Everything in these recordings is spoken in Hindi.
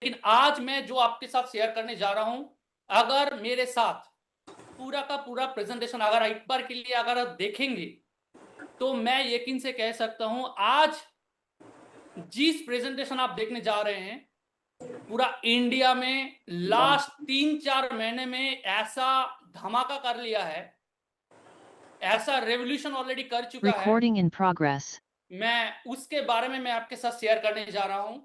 लेकिन आज मैं जो आपके साथ शेयर करने जा रहा हूं, अगर मेरे साथ पूरा का पूरा प्रेजेंटेशन अगर एक बार के लिए अगर आप देखेंगे, तो मैं यकीन से कह सकता हूं आज जिस प्रेजेंटेशन आप देखने जा रहे हैं, पूरा इंडिया में लास्ट 3-4 महीने में ऐसा धमाका कर लिया है, ऐसा रेवोल्यूशन ऑलरेडी कर चुका है। Recording in progress. मैं उसके बारे में मैं आपके साथ शेयर करने जा रहा हूं।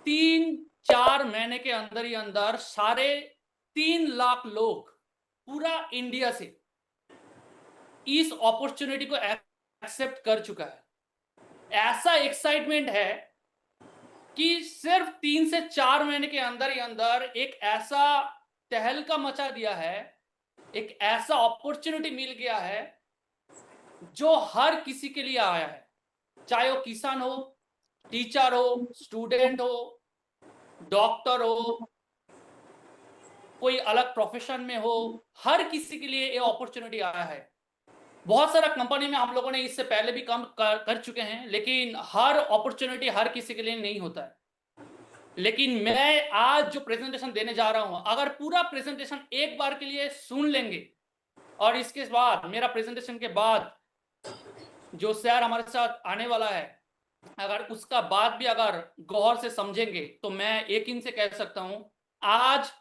3-4 महीने के अंदर ही अंदर साढ़े 3 लाख लोग पूरा इंडिया से इस अपॉर्चुनिटी को एक्सेप्ट कर चुका है। ऐसा एक्साइटमेंट है कि सिर्फ 3 से 4 महीने के अंदर ही अंदर एक ऐसा तहलका मचा दिया है, एक ऐसा अपॉर्चुनिटी मिल गया है जो हर किसी के लिए आया है, चाहे वो किसान हो, टीचर हो, स्टूडेंट हो, डॉक्टर हो, कोई अलग प्रोफेशन में हो, हर किसी के लिए ये अपॉर्चुनिटी आया है। बहुत सारा कंपनी में हम लोगों ने इससे पहले भी काम कर चुके हैं, लेकिन हर अपॉर्चुनिटी हर किसी के लिए नहीं होता है। लेकिन मैं आज जो प्रेजेंटेशन देने जा रहा हूं, अगर पूरा प्रेजेंटेशन एक बार के लिए सुन लेंगे और इसके बाद मेरा प्रेजेंटेशन के बाद जो सर हमारे साथ आने वाला है, अगर उसका बात भी अगर गौर से समझेंगे, तो मैं यकीन से कह सकता हूं आज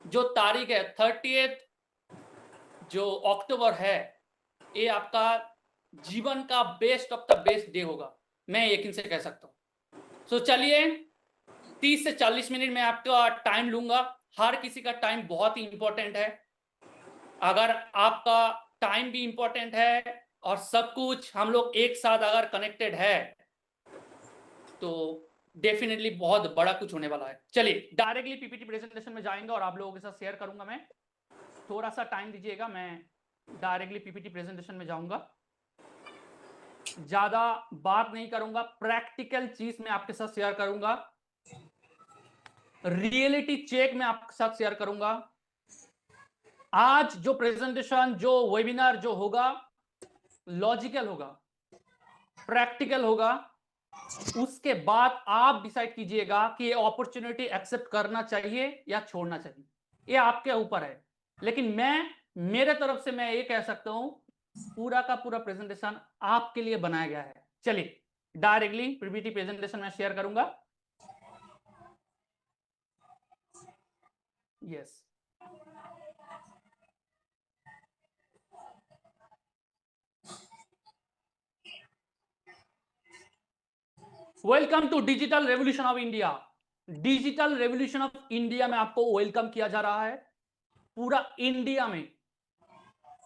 जो तारीख है 30 जो अक्टूबर है, ये आपका जीवन का best of the best day होगा, मैं यकीन से कह सकता हूं। सो चलिए 30 से 40 मिनट में आपका टाइम लूंगा। हर किसी का टाइम बहुत ही इंपॉर्टेंट है। अगर आपका टाइम भी इंपॉर्टेंट है और सब कुछ हम लोग एक साथ अगर कनेक्टेड है, तो डेफिनेटली बहुत बड़ा कुछ होने वाला है। चलिए डायरेक्टली पीपीटी प्रेजेंटेशन में जाएंगे और आप लोगों के साथ शेयर करूंगा। मैं थोड़ा सा टाइम दीजिएगा, मैं डायरेक्टली पीपीटी प्रेजेंटेशन में जाऊंगा। ज्यादा बात नहीं करूंगा, प्रैक्टिकल चीज मैं आपके साथ शेयर करूंगा, रियलिटी चेक मैं आपके साथ शेयर करूंगा। आज जो प्रेजेंटेशन जो वेबिनार जो होगा, लॉजिकल होगा, प्रैक्टिकल होगा। उसके बाद आप डिसाइड कीजिएगा कि ये अपॉर्चुनिटी एक्सेप्ट करना चाहिए या छोड़ना चाहिए, ये आपके ऊपर है। लेकिन मैं मेरे तरफ से मैं ये कह सकता हूं, पूरा का पूरा प्रेजेंटेशन आपके लिए बनाया गया है। चलिए डायरेक्टली पीपीटी प्रेजेंटेशन में शेयर करूंगा। Yes, welcome to digital revolution of India. Digital revolution of India में आपको वेलकम किया जा रहा है। पूरा इंडिया में,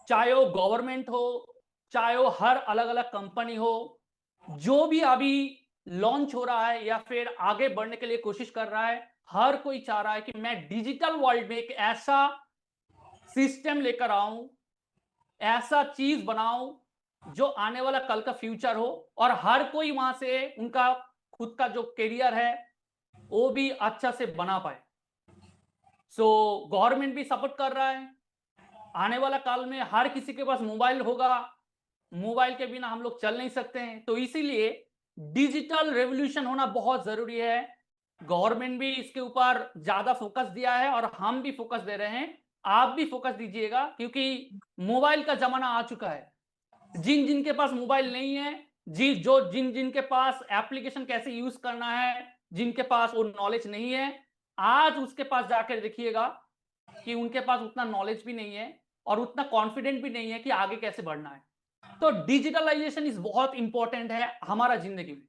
चाहे वो गवर्नमेंट हो, चाहे वो हर अलग अलग कंपनी हो, जो भी अभी लॉन्च हो रहा है या फिर आगे बढ़ने के लिए कोशिश कर रहा है, हर कोई चाह रहा है कि मैं डिजिटल वर्ल्ड में एक ऐसा सिस्टम लेकर आऊं, ऐसा चीज बनाऊं जो आने वाला कल का फ्यूचर हो, और हर कोई वहां से उनका खुद का जो करियर है वो भी अच्छा से बना पाए। सो गवर्नमेंट भी सपोर्ट कर रहा है। आने वाला काल में हर किसी के पास मोबाइल होगा, मोबाइल के बिना हम लोग चल नहीं सकते हैं, तो इसीलिए डिजिटल रेवोल्यूशन होना बहुत जरूरी है। गवर्नमेंट भी इसके ऊपर ज्यादा फोकस दिया है और हम भी फोकस दे रहे हैं। आप भी फोकस दीजिएगा, क्योंकि मोबाइल का जमाना आ चुका है। जिन जिन के पास मोबाइल नहीं है, जिन जिन के पास एप्लीकेशन कैसे यूज करना है, जिनके पास वो नॉलेज नहीं है, आज उसके पास जाकर देखिएगा कि उनके पास उतना नॉलेज भी नहीं है और उतना कॉन्फिडेंट भी नहीं है कि आगे कैसे बढ़ना है। तो डिजिटलाइजेशन इज बहुत इंपॉर्टेंट है हमारा जिंदगी में।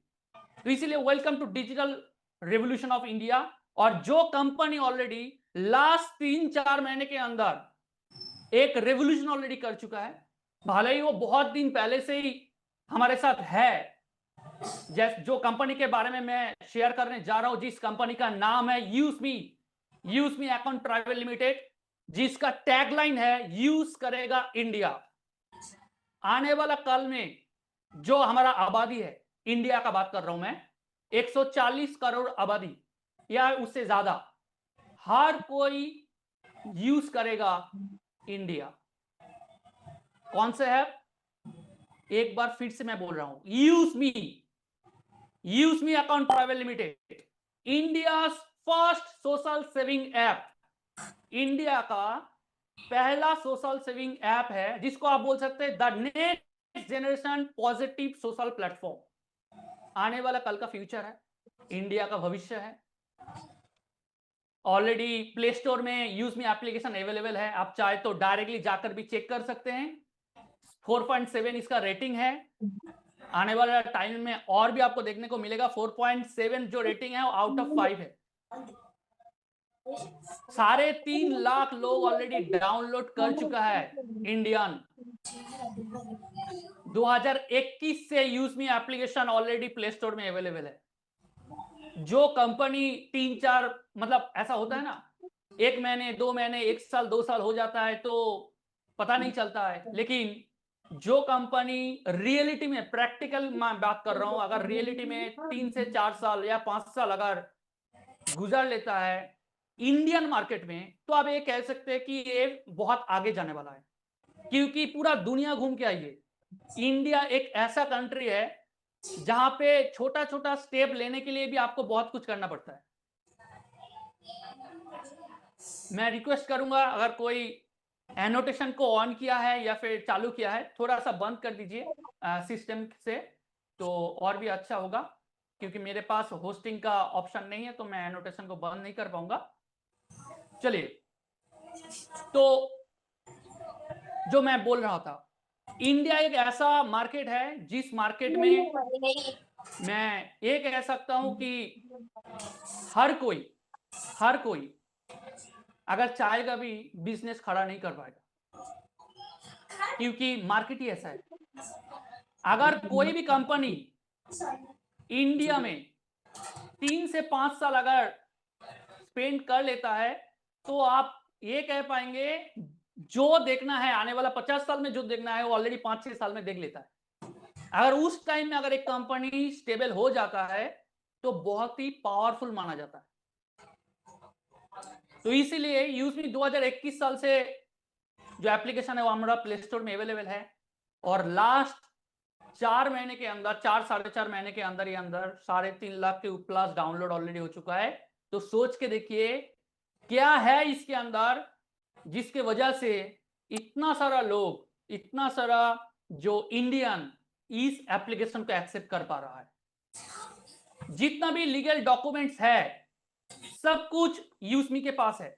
तो इसीलिए welcome to digital revolution of India. और जो कंपनी ऑलरेडी लास्ट 3-4 महीने के अंदर एक रेवोल्यूशन ऑलरेडी कर चुका है, भले ही वो बहुत दिन पहले से ही हमारे साथ है, जैसे जो कंपनी के बारे में मैं शेयर करने जा रहा हूं, जिस कंपनी का नाम है use me account private limited, जिसका टैगलाइन है यूज करेगा इंडिया। आने वाला कल में जो हमारा आबादी है, इंडिया का बात कर रहा हूं मैं, 140 करोड़ आबादी या उससे ज्यादा, हर कोई यूज करेगा इंडिया। कौन से है? एक बार फिर से मैं बोल रहा हूं, use me account private limited. India first social saving app, India का पहला सोशल सेविंग ऐप है जिसको आप बोल सकते हैं the next generation positive social platform. आने वाला कल का फ्यूचर है, इंडिया का भविष्य है। ऑलरेडी प्ले स्टोर में यूज मी एप्लीकेशन अवेलेबल है, आप चाहे तो डायरेक्टली जाकर भी चेक कर सकते हैं। 4.7 इसका रेटिंग है। आने वाला टाइम में और भी आपको देखने को मिलेगा। 4.7 जो रेटिंग है वो आउट ऑफ 5 है। 3.5 लाख लोग ऑलरेडी डाउनलोड कर चुका है इंडियन। 2021 से use me application already play store में अवेलेबल है। जो कंपनी 3-4 मतलब ऐसा होता है ना, 1 महीने 2 महीने 1 साल 2 साल हो जाता है तो पता नहीं चलता है, लेकिन जो कंपनी रियलिटी में प्रैक्टिकल मैं बात कर रहा हूं, अगर रियलिटी में 3 से 4 साल या 5 साल अगर गुजर लेता है इंडियन मार्केट में, तो आप ये कह सकते हैं कि ये बहुत आगे जाने वाला है। क्योंकि पूरा दुनिया घूम के आइए, इंडिया एक ऐसा कंट्री है जहां पे छोटा छोटा स्टेप लेने के लिए भी आपको बहुत कुछ करना पड़ता है। मैं रिक्वेस्ट करूंगा अगर कोई एनोटेशन को ऑन किया है या फिर चालू किया है, थोड़ा सा बंद कर दीजिए सिस्टम से, तो और भी अच्छा होगा। क्योंकि मेरे पास होस्टिंग का ऑप्शन नहीं है तो मैं एनोटेशन को बंद नहीं कर पाऊंगा। चलिए, तो जो मैं बोल रहा था, इंडिया एक ऐसा मार्केट है जिस मार्केट में मैं ये कह सकता हूं कि हर कोई अगर चाहेगा भी बिजनेस खड़ा नहीं कर पाएगा, क्योंकि मार्केट ही ऐसा है। अगर कोई भी कंपनी इंडिया में 3 से 5 साल अगर स्पेंड कर लेता है तो आप ये कह पाएंगे जो देखना है आने वाला 50 साल में, जो देखना है वो ऑलरेडी 5-6 साल में देख लेता है। अगर उस टाइम में अगर एक कंपनी स्टेबल हो जाता है तो बहुत ही पावरफुल माना जाता है। तो इसीलिए यूजमी 2021 साल से जो एप्लीकेशन है वो हमारा प्ले स्टोर में अवेलेबल है, और लास्ट 4 महीने के अंदर 4-4.5 महीने के अंदर ही अंदर 3.5 लाख के प्लस डाउनलोड ऑलरेडी हो चुका है। तो सोच के देखिए क्या है इसके अंदर जिसके वजह से इतना सारा लोग, इतना सारा जो इंडियन इस एप्लीकेशन को एक्सेप्ट कर पा रहा है। जितना भी लीगल डॉक्यूमेंट्स है सब कुछ यूजमी के पास है,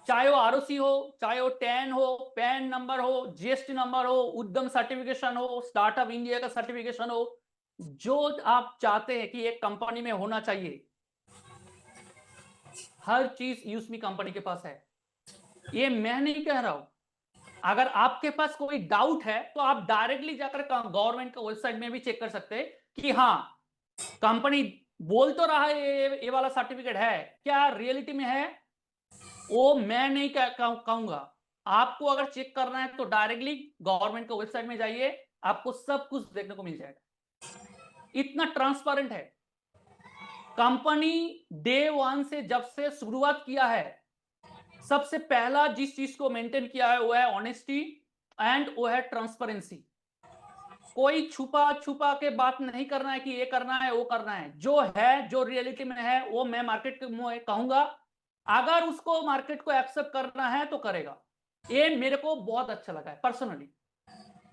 चाहे वो आरओसी हो, चाहे वो टैन हो, पैन नंबर हो, जीएसटी नंबर हो, उद्यम सर्टिफिकेशन हो, स्टार्टअप इंडिया का सर्टिफिकेशन हो, जो आप चाहते हैं कि एक कंपनी में होना चाहिए, हर चीज यूजमी कंपनी के पास है। ये मैं नहीं कह रहा हूं। अगर आपके पास कोई डाउट है तो आप डायरेक्टली जाकर गवर्नमेंट का वेबसाइट में भी चेक कर सकते हैं कि हाँ कंपनी बोल तो रहा है ये वाला सर्टिफिकेट है, क्या रियलिटी में है वो मैं नहीं कहूंगा। आपको अगर चेक करना है तो डायरेक्टली गवर्नमेंट का वेबसाइट में जाइए, आपको सब कुछ देखने को मिल जाएगा। इतना ट्रांसपेरेंट है कंपनी। डे 1 से जब से शुरुआत किया है, सबसे पहला जिस चीज को मेंटेन किया है वो है ऑनेस्टी एंड वो है ट्रांसपेरेंसी। कोई छुपा छुपा के बात नहीं करना है कि ये करना है वो करना है, जो है जो रियलिटी में है वो मैं मार्केट को कहूंगा। अगर उसको मार्केट को एक्सेप्ट करना है तो करेगा। ये मेरे को बहुत अच्छा लगा है पर्सनली,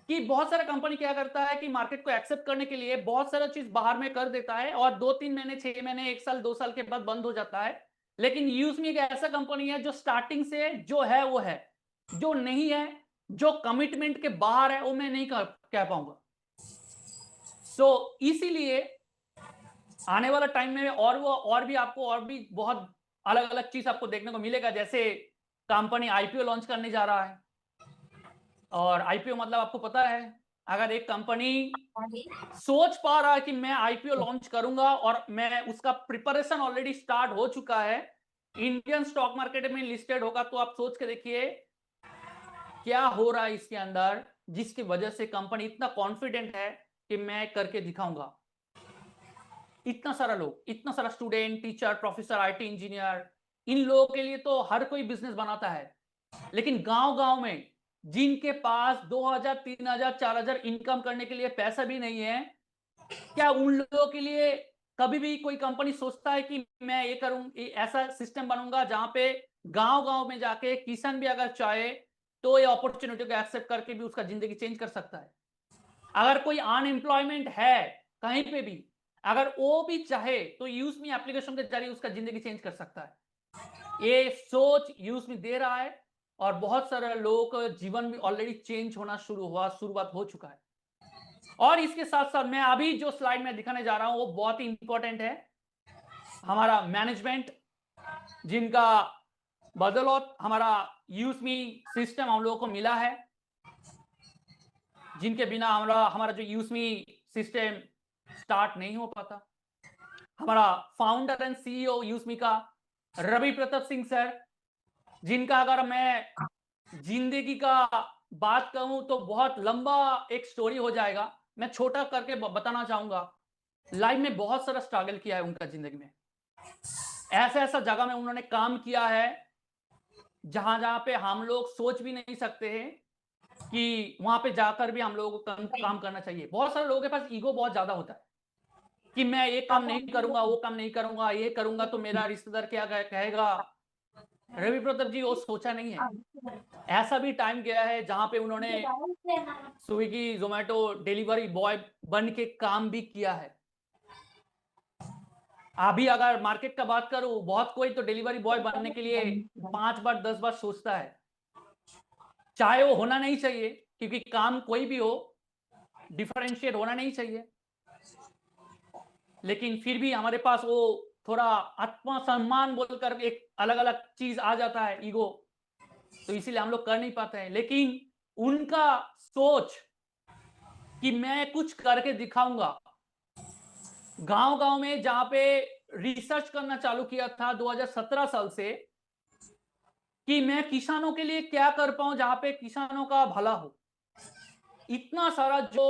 कि बहुत सारा कंपनी क्या करता है कि मार्केट को एक्सेप्ट करने के लिए बहुत सारा चीज बाहर में कर देता है और 2-3 महीने 6 महीने 1 साल 2 साल के बाद बंद हो जाता है। लेकिन यूजमी एक ऐसा कंपनी है जो स्टार्टिंग से जो है वो है, जो नहीं है, जो कमिटमेंट के बाहर है वो मैं नहीं कह पाऊंगा। इसीलिए आने वाला टाइम में और भी आपको और भी बहुत अलग अलग चीज आपको देखने को मिलेगा। जैसे कंपनी आईपीओ लॉन्च करने जा रहा है, और आईपीओ मतलब आपको पता है, अगर एक कंपनी सोच पा रहा है कि मैं आईपीओ लॉन्च करूंगा और मैं उसका प्रिपरेशन ऑलरेडी स्टार्ट हो चुका है, इंडियन स्टॉक मार्केट में लिस्टेड होगा, तो आप सोच के देखिए क्या हो रहा है इसके अंदर, जिसकी वजह से कंपनी इतना कॉन्फिडेंट है कि मैं करके दिखाऊंगा। इतना सारा लोग, इतना सारा student, teacher, professor, IT engineer, इन लोगों के लिए तो हर कोई बिजनेस बनाता है, लेकिन गांव गांव में जिनके पास 2000, 3000, 4000 इनकम करने के लिए पैसा भी नहीं है, क्या उन लोगों के लिए कभी भी कोई कंपनी सोचता है कि मैं ये करूं, ऐसा सिस्टम बनूंगा जहां पे गांव-गांव में जाके किसान भी अगर चाहे तो ये अपॉर्चुनिटी को एक्सेप्ट करके भी उसका जिंदगी चेंज कर सकता है। अगर कोई अनएम्प्लॉयमेंट है कहीं पे भी, अगर वो भी चाहे तो यूज़मी एप्लीकेशन के जरिए उसका जिंदगी चेंज कर सकता है। ये सोच यूज़मी दे रहा है और बहुत सारे लोगों का जीवन भी ऑलरेडी चेंज होना शुरुआत हो चुका है। और इसके साथ-साथ मैं अभी जो स्लाइड में दिखाने जा रहा हूं वो बहुत ही इंपॉर्टेंट है। हमारा मैनेजमेंट, जिनका बदौलत हमारा यूज़मी सिस्टम हम लोगों को मिला है, जिनके बिना हमारा जो यूज़मी सिस्टम स्टार्ट नहीं हो पाता। हमारा फाउंडर एंड सीईओ यूज़मी का रवि प्रताप सिंह सर, जिनका अगर मैं जिंदगी का बात कहूं तो बहुत लंबा एक स्टोरी हो जाएगा। मैं छोटा करके बताना चाहूंगा। लाइफ में बहुत सारा स्ट्रगल किया है उनका जिंदगी में। ऐसा जगह में उन्होंने काम किया है जहां जहां पे हम लोग सोच भी नहीं सकते हैं कि वहां पे जाकर भी हम लोगों को काम करना चाहिए। बहुत सारे लोगों के पास ईगो बहुत ज्यादा होता है कि मैं ये काम नहीं करूंगा, वो काम नहीं करूंगा, ये करूंगा तो मेरा रिश्तेदार क्या कहेगा। रवि प्रताप जी वो सोचा नहीं है। ऐसा भी टाइम गया है जहां पे उन्होंने स्विगी जोमेटो डिलीवरी बॉय बन के काम भी किया है। अभी अगर मार्केट का बात करूं, बहुत कोई तो डिलीवरी बॉय बनने के लिए 5 बार 10 बार सोचता है। चाहे वो होना नहीं चाहिए, क्योंकि काम कोई भी हो डिफरेंशिएट होना नहीं चाहिए, लेकिन फिर भी हमारे पास वो थोड़ा आत्मसम्मान बोलकर एक अलग अलग चीज आ जाता है, ईगो, तो इसीलिए हम लोग कर नहीं पाते हैं। लेकिन उनका सोच कि मैं कुछ करके दिखाऊंगा, गांव-गांव में जहां पे रिसर्च करना चालू किया था 2017 साल से कि मैं किसानों के लिए क्या कर पाऊं जहां पे किसानों का भला हो। इतना सारा जो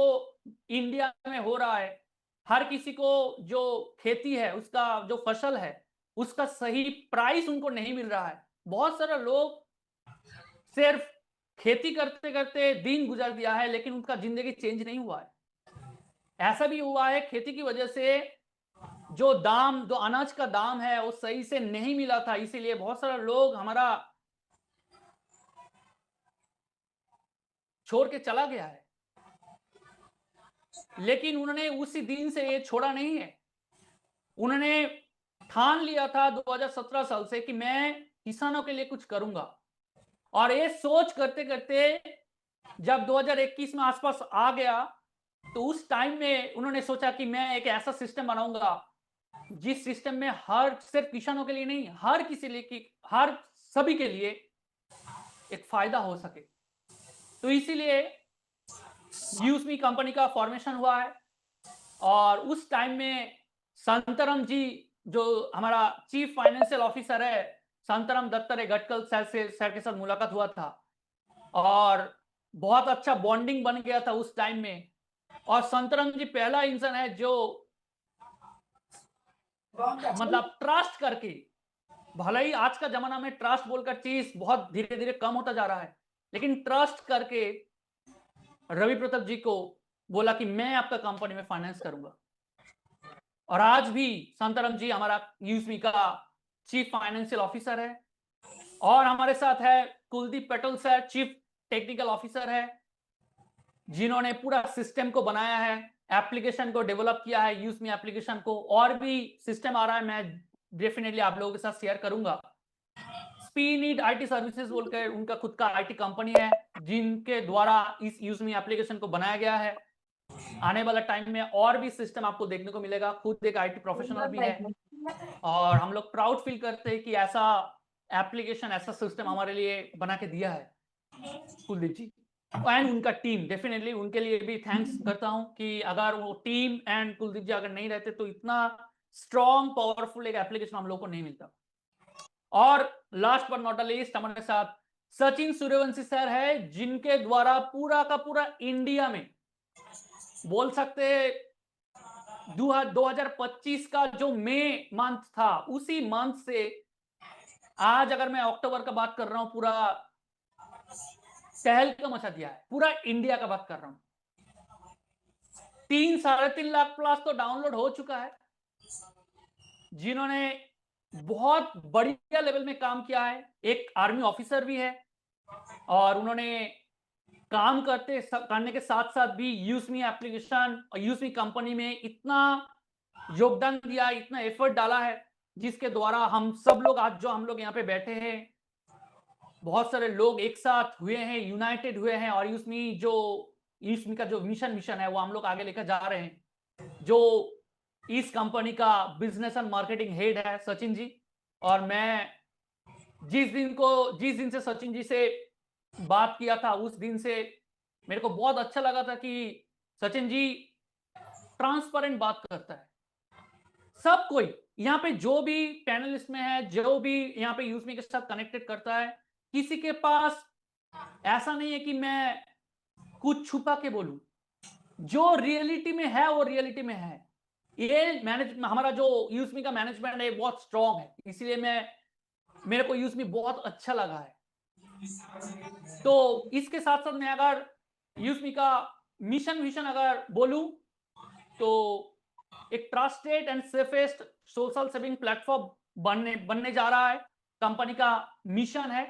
इंडिया में हो रहा है, हर किसी को जो खेती है उसका जो फसल है उसका सही प्राइस उनको नहीं मिल रहा है। बहुत सारे लोग सिर्फ खेती करते करते दिन गुजर दिया है, लेकिन उनका जिंदगी चेंज नहीं हुआ है। ऐसा भी हुआ है खेती की वजह से जो अनाज का दाम है वो सही से नहीं मिला था, इसीलिए बहुत सारे लोग हमारा छोड़ के चला गया है। लेकिन उन्होंने उसी दिन से ये छोड़ा नहीं है। उन्होंने ठान लिया था 2017 साल से कि मैं किसानों के लिए कुछ करूंगा, और ये सोच करते करते जब 2021 में आसपास आ गया तो उस टाइम में उन्होंने सोचा कि मैं एक ऐसा सिस्टम बनाऊंगा जिस सिस्टम में हर सिर्फ किसानों के लिए नहीं, हर किसी लिए हर सभी के लिए एक फायदा हो सके। तो इसीलिए यूज़मी कंपनी का फॉर्मेशन हुआ है। और उस टाइम में संतरम जी, जो हमारा चीफ फाइनेंशियल ऑफिसर है, संतरम दत्तात्रेय गडकल सर के साथ मुलाकात हुआ था और बहुत अच्छा बॉन्डिंग बन गया था उस टाइम में। और संतरम जी पहला इंसान है जो मतलब ट्रस्ट करके, भले ही आज का जमाना में ट्रस्ट बोलकर चीज बहुत धीरे धीरे कम होता जा रहा है, लेकिन ट्रस्ट करके रवि प्रताप जी को बोला कि मैं आपका कंपनी में फाइनेंस करूंगा। और आज भी संतरम जी हमारा यूज़मी का चीफ फाइनेंशियल ऑफिसर है। और हमारे साथ है Kuldeep Patel sir, chief technical officer है, जिन्होंने पूरा सिस्टम को बनाया है, एप्लीकेशन को डेवलप किया है, यूज़मी एप्लीकेशन को। और भी सिस्टम आ रहा है, मैं डेफिनेटली आप लोगों के साथ शेयर करूंगा। स्पीनीड आईटी सर्विसेज बोलकर उनका खुद का आईटी कंपनी है, जिनके द्वारा इस यूज़मी एप्लीकेशन को बनाया गया है। आने वाला टाइम में और भी सिस्टम आपको देखने को मिलेगा। खुद एक आईटी प्रोफेशनल भी है और हम लोग प्राउड फील करते हैं कि ऐसा एप्लीकेशन, ऐसा सिस्टम हमारे लिए बना के दिया है कुलदीप जी एंड उनका टीम। डेफिनेटली उनके लिए भी थैंक्स करता हूं कि अगर वो टीम एंड कुलदीप जी अगर नहीं रहते तो इतना स्ट्रॉन्ग पावरफुल एक एप्लीकेशन हम लोग को नहीं मिलता। और लास्ट बट नॉट लीस्ट हमारे साथ सचिन सूर्यवंशी सर है, जिनके द्वारा पूरा का पूरा इंडिया में बोल सकते हैं 2025 का जो मई मंथ था, उसी मंथ से आज अगर मैं अक्टूबर का बात कर रहा हूं, पूरा तहलका मचा दिया है। पूरा इंडिया का बात कर रहा हूं। 3-3.5 लाख प्लस तो डाउनलोड हो चुका है। जिन्होंने बहुत बढ़िया लेवल में काम किया है, एक आर्मी ऑफिसर भी है और उन्होंने काम करने के साथ साथ भी यूस्मी एप्लीकेशन और यूस्मी कंपनी में इतना योगदान दिया, इतना एफर्ट डाला है, जिसके द्वारा हम सब लोग आज जो हम लोग यहाँ पे बैठे हैं, बहुत सारे लोग एक साथ हुए हैं, यूनाइटेड हुए हैं और यूस्मी का जो मिशन है वो हम लोग आगे लेकर जा रहे हैं। जो इस कंपनी का बिजनेस एंड मार्केटिंग हेड है सचिन जी, और मैं जिस दिन से सचिन जी से बात किया था उस दिन से मेरे को बहुत अच्छा लगा था कि सचिन जी ट्रांसपेरेंट बात करता है। सब कोई यहाँ पे जो भी पैनलिस्ट में है, जो भी यहाँ पे यूस्मी के साथ कनेक्टेड करता है, किसी के पास ऐसा नहीं है कि मैं कुछ छुपा के बोलूं। जो रियलिटी में है वो रियलिटी में है। ये हमारा जो यूस्मी का मैनेजमेंट है बहुत स्ट्रांग है, इसलिए मेरे को यूस्मी बहुत अच्छा लगा है। तो इसके साथ साथ मैं अगर यूस्मी का मिशन अगर बोलूं तो एक trusted and safest social saving platform बनने जा रहा है। कंपनी का मिशन है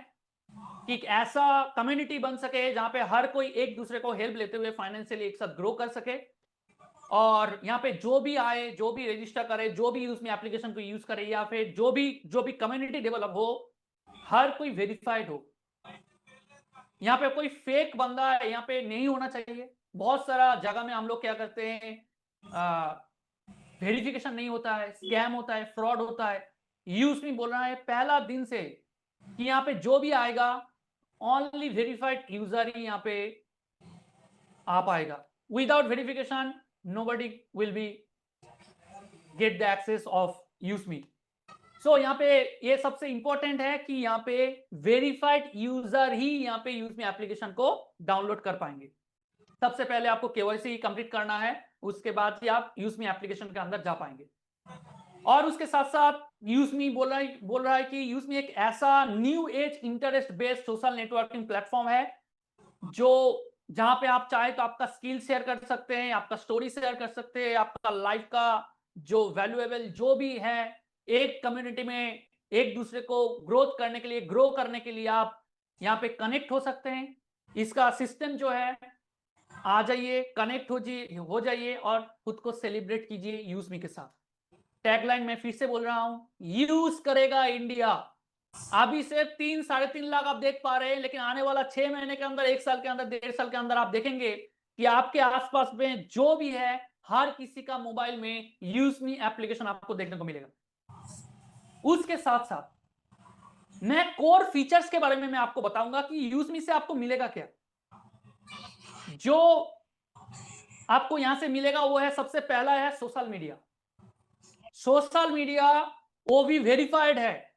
कि एक ऐसा कम्युनिटी बन सके जहां पे हर कोई एक दूसरे को हेल्प लेते हुए फाइनेंशियली एक साथ ग्रो कर सके, और यहाँ पे जो भी आए, जो भी रजिस्टर करे, जो भी उसमें एप्लीकेशन को यूज करे, या फिर जो भी कम्युनिटी डेवलप हो, हर कोई वेरीफाइड हो। यहाँ पे कोई फेक बंदा यहाँ पे नहीं होना चाहिए। बहुत सारा जगह में हम लोग क्या करते हैं, वेरिफिकेशन नहीं होता है, स्कैम होता है, फ्रॉड होता है। यूस्मी बोल रहा है पहला दिन से कि यहाँ पे जो भी आएगा ओनली वेरीफाइड यूजर ही यहाँ पे आ पाएगा। Without verification nobody will be get the access of यूस्मी। सो यहाँ पे ये सबसे इंपॉर्टेंट है कि यहाँ पे वेरीफाइड यूजर ही यहाँ पे यूस्मी एप्लीकेशन को डाउनलोड कर पाएंगे। सबसे पहले आपको केवाईसी कंप्लीट करना है, उसके बाद ही आप यूस्मी एप्लीकेशन के अंदर जा पाएंगे। और उसके साथ साथ यूस्मी बोल रहा है कि यूस्मी एक ऐसा new age interest based social networking platform है जहां पे आप चाहे तो आपका स्किल शेयर कर सकते हैं, आपका स्टोरी शेयर कर सकते हैं, आपका लाइफ का जो वैल्यूएबल जो भी है एक कम्युनिटी में एक दूसरे को ग्रो करने के लिए आप यहाँ पे कनेक्ट हो सकते हैं। इसका सिस्टम जो है, आ जाइए, कनेक्ट हो जाइए और खुद को सेलिब्रेट कीजिए यूस्मी के साथ। टैगलाइन मैं फिर से बोल रहा हूं, यूज करेगा इंडिया। अभी से 3-3.5 लाख आप देख पा रहे हैं, लेकिन आने वाला 6 महीने के अंदर, 1 साल के अंदर, 1.5 साल के अंदर आप देखेंगे कि आपके आसपास में जो भी है हर किसी का मोबाइल में यूस्मी एप्लीकेशन आपको देखने को मिलेगा। उसके साथ साथ मैं कोर फीचर्स के बारे में मैं आपको बताऊंगा कि यूस्मी से आपको मिलेगा क्या। जो आपको यहां से मिलेगा वो है, सबसे पहला है सोशल मीडिया। सोशल मीडिया वो भी वेरीफाइड है।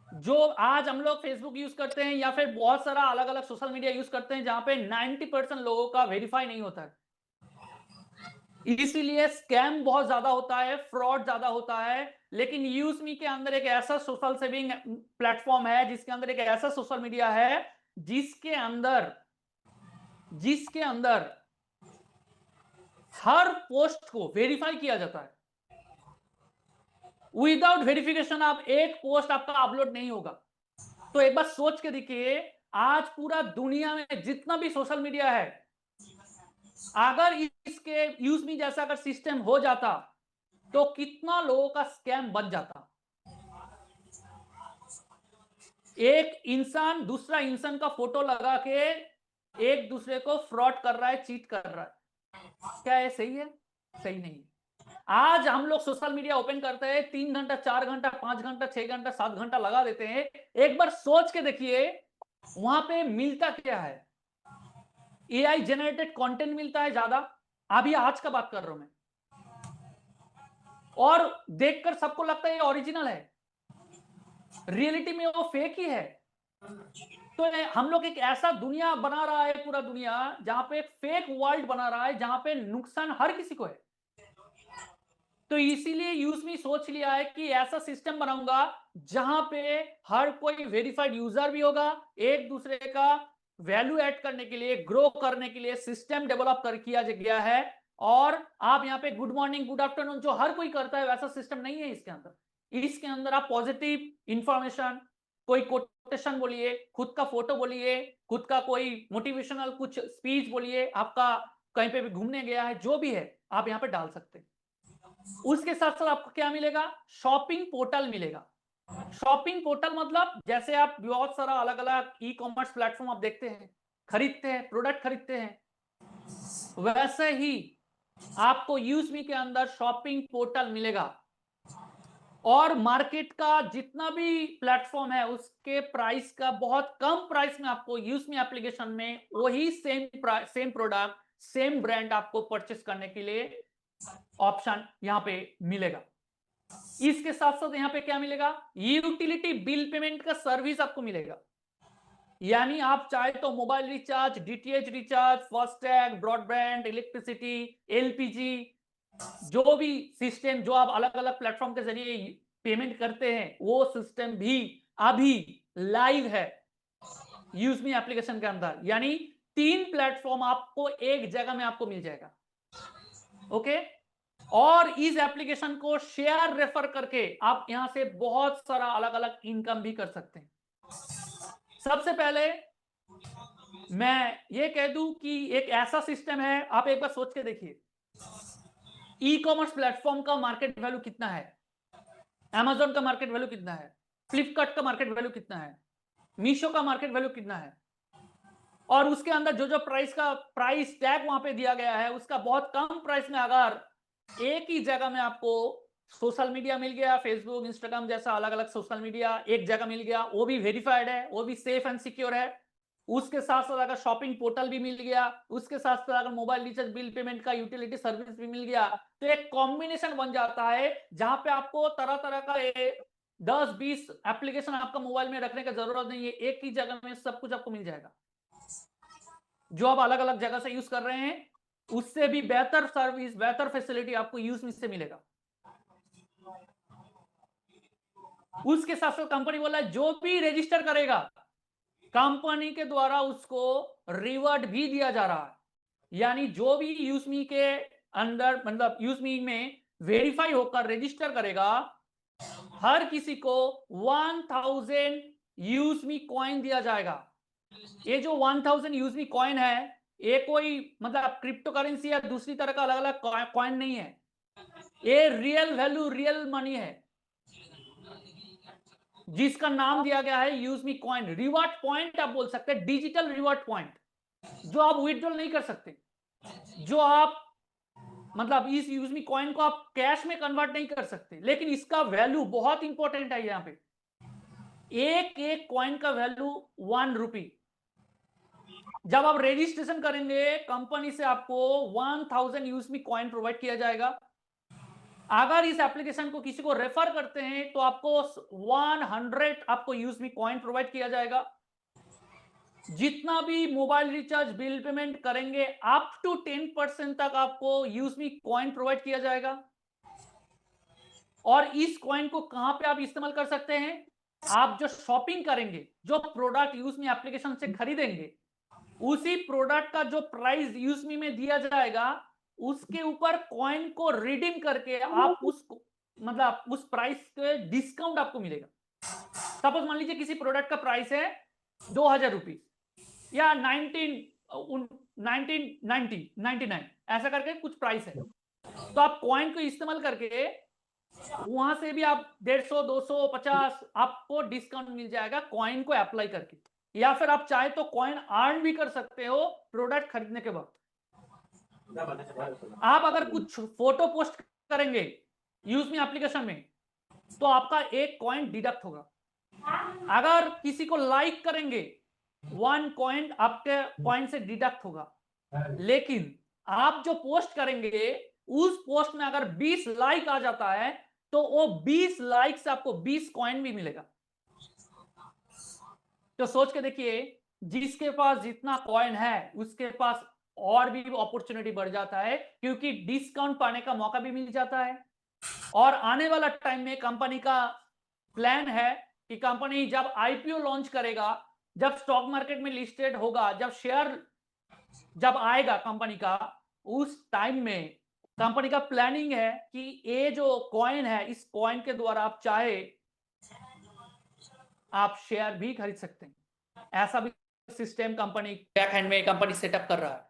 जो आज हम लोग फेसबुक यूज करते हैं या फिर बहुत सारा अलग अलग सोशल मीडिया यूज करते हैं जहां पे 90% लोगों का वेरीफाई नहीं होता है, इसीलिए स्कैम बहुत ज्यादा होता है, फ्रॉड ज्यादा होता है। लेकिन यूस्मी के अंदर एक ऐसा सोशल सेविंग प्लेटफॉर्म है, जिसके अंदर एक ऐसा सोशल मीडिया है जिसके अंदर हर पोस्ट को वेरीफाई किया जाता है। विदाउट वेरिफिकेशन आप एक पोस्ट आपका अपलोड नहीं होगा। तो एक बार सोच के देखिए, आज पूरा दुनिया में जितना भी सोशल मीडिया है, अगर इसके यूस्मी जैसा अगर सिस्टम हो जाता तो कितना लोगों का स्कैम बन जाता। एक इंसान दूसरा इंसान का फोटो लगा के एक दूसरे को फ्रॉड कर रहा है, चीट कर रहा है। क्या ये सही है? सही नहीं है। आज हम लोग सोशल मीडिया ओपन करते हैं, 3 घंटा, 4 घंटा, 5 घंटा, 6 घंटा, 7 घंटा लगा देते हैं। एक बार सोच के देखिए वहां पे मिलता क्या है। एआई जनरेटेड कंटेंट मिलता है ज्यादा, अभी आज का बात कर रहा हूं मैं, और देखकर सबको लगता है ये ओरिजिनल है, रियलिटी में वो फेक ही है। तो हम लोग एक ऐसा दुनिया बना रहा है, पूरा दुनिया जहां पे एक फेक वर्ल्ड बना रहा है, जहां पे नुकसान हर किसी को है। तो इसीलिए यूस्मी सोच लिया है कि ऐसा सिस्टम बनाऊंगा जहां पे हर कोई वेरीफाइड यूजर भी होगा, एक दूसरे का वैल्यू ऐड करने के लिए, ग्रो करने के लिए सिस्टम डेवलप किया गया है। और आप यहाँ पे गुड मॉर्निंग गुड आफ्टरनून जो हर कोई करता है वैसा सिस्टम नहीं है इसके अंदर। इसके अंदर आप पॉजिटिव इंफॉर्मेशन, कोई कोटेशन बोलिए, खुद का फोटो बोलिए, खुद का कोई मोटिवेशनल कुछ स्पीच बोलिए, आपका कहीं पे भी घूमने गया है, जो भी है आप यहाँ पे डाल सकते हैं। उसके साथ साथ आपको क्या मिलेगा, शॉपिंग पोर्टल मिलेगा। शॉपिंग पोर्टल मतलब जैसे आप बहुत सारा अलग अलग ई कॉमर्स प्लेटफॉर्म आप देखते हैं, खरीदते हैं, प्रोडक्ट खरीदते हैं, वैसे ही आपको यूज़मी के अंदर शॉपिंग पोर्टल मिलेगा। और मार्केट का जितना भी प्लेटफॉर्म है उसके प्राइस का बहुत कम प्राइस में आपको यूज़मी एप्लीकेशन में वही सेम प्रोडक्ट, सेम ब्रांड आपको परचेस करने के लिए ऑप्शन यहाँ पे मिलेगा। इसके साथ साथ यहाँ पे क्या मिलेगा, यूटिलिटी बिल पेमेंट का सर्विस आपको मिलेगा। यानी आप चाहे तो mobile recharge, DTH recharge, FASTag, broadband, electricity, LPG, जो भी सिस्टम जो आप अलग अलग प्लेटफॉर्म के जरिए पेमेंट करते हैं वो सिस्टम भी अभी लाइव है यूज़मी एप्लीकेशन के अंदर। यानी 3 प्लेटफॉर्म आपको एक जगह में आपको मिल जाएगा। ओके, और इस एप्लीकेशन को शेयर रेफर करके आप यहां से बहुत सारा अलग अलग इनकम भी कर सकते हैं। सबसे पहले मैं ये कह दूं कि एक ऐसा सिस्टम है, आप एक बार सोच के देखिए, ई कॉमर्स प्लेटफॉर्म का मार्केट वैल्यू कितना है, अमेजोन का मार्केट वैल्यू कितना है, फ्लिपकार्ट का मार्केट वैल्यू कितना है, मीशो का मार्केट वैल्यू कितना है, और उसके अंदर जो जो प्राइस टैग वहां पे दिया गया है उसका बहुत कम प्राइस में अगर एक ही जगह में आपको सोशल मीडिया मिल गया, फेसबुक, इंस्टाग्राम जैसा अलग अलग सोशल मीडिया एक जगह मिल गया, वो भी वेरीफाइड है, वो भी सेफ एंड सिक्योर है, उसके साथ साथ अगर शॉपिंग पोर्टल भी मिल गया, उसके साथ साथ अगर मोबाइल रिचार्ज बिल पेमेंट का यूटिलिटी सर्विस भी मिल गया, तो एक कॉम्बिनेशन बन जाता है जहां पे आपको तरह तरह का 10-20 एप्लीकेशन आपका मोबाइल में रखने की जरूरत नहीं है, एक ही जगह में सब कुछ आपको मिल जाएगा। जो आप अलग अलग जगह से यूज कर रहे हैं उससे भी बेहतर सर्विस, बेहतर फैसिलिटी आपको यूज़मी से मिलेगा। उसके साथ साथ कंपनी बोला जो भी रजिस्टर करेगा कंपनी के द्वारा उसको रिवॉर्ड भी दिया जा रहा है। यानी जो भी यूज़मी के अंदर मतलब यूज़मी में वेरीफाई होकर रजिस्टर करेगा, हर किसी को 1000 यूज़मी कॉइन दिया जाएगा। ये जो 1000 यूज़मी कॉइन है ये कोई मतलब क्रिप्टो करेंसी या दूसरी तरह का अलग अलग कॉइन नहीं है, ये रियल वैल्यू, रियल मनी है जिसका नाम दिया गया है यूज़मी कॉइन। रिवॉर्ड पॉइंट आप बोल सकते हैं, डिजिटल रिवॉर्ड पॉइंट, जो आप विथड्रॉल नहीं कर सकते, जो आप मतलब इस यूज़मी कॉइन को आप कैश में कन्वर्ट नहीं कर सकते, लेकिन इसका वैल्यू बहुत इंपॉर्टेंट है। यहां पे एक एक कॉइन का वैल्यू 1 रुपी। जब आप रजिस्ट्रेशन करेंगे कंपनी से आपको 1000 यूज़मी कॉइन प्रोवाइड किया जाएगा। अगर इस एप्लीकेशन को किसी को रेफर करते हैं तो आपको 100 आपको यूज़मी कॉइन प्रोवाइड किया जाएगा। जितना भी मोबाइल रिचार्ज बिल पेमेंट करेंगे अप टू 10% तक आपको यूज़मी कॉइन प्रोवाइड किया जाएगा। और इस कॉइन को कहां पे आप इस्तेमाल कर सकते हैं, आप जो शॉपिंग करेंगे, जो प्रोडक्ट यूज़मी एप्लीकेशन से खरीदेंगे, उसी प्रोडक्ट का जो प्राइस यूज़मी में दिया जाएगा उसके ऊपर कॉइन को रिडीम करके आप उसको मतलब उस प्राइस के डिस्काउंट आपको मिलेगा। सपोज मान लीजिए किसी प्रोडक्ट का प्राइस है 2000 रुपीज या 1999 ऐसा करके कुछ प्राइस है, तो आप कॉइन को इस्तेमाल करके वहां से भी आप 150, 200, 50 आपको डिस्काउंट मिल जाएगा कॉइन को अप्लाई करके। या फिर आप चाहे तो कॉइन अर्न भी कर सकते हो प्रोडक्ट खरीदने के वक्त। आप अगर कुछ फोटो पोस्ट करेंगे यूज़मी एप्लीकेशन में तो आपका एक कॉइन डिडक्ट होगा। अगर किसी को लाइक करेंगे 1 कॉइन आपके कॉइन से डिडक्ट होगा। लेकिन आप जो पोस्ट करेंगे उस पोस्ट में अगर 20 लाइक आ जाता है तो वो 20 लाइक से आपको 20 कॉइन भी मिलेगा। तो सोच के देखिए, जिसके पास जितना कॉइन है उसके पास और भी अपॉर्चुनिटी बढ़ जाता है, क्योंकि डिस्काउंट पाने का मौका भी मिल जाता है। और आने वाला टाइम में कंपनी का प्लान है कि कंपनी जब आईपीओ लॉन्च करेगा, जब स्टॉक मार्केट में लिस्टेड होगा, जब शेयर जब आएगा कंपनी का, उस टाइम में कंपनी का प्लानिंग है कि ये जो कॉइन है, इस कॉइन के द्वारा आप चाहे आप शेयर भी खरीद सकते हैं। ऐसा भी सिस्टम कंपनी बैक एंड में कंपनी सेटअप कर रहा है।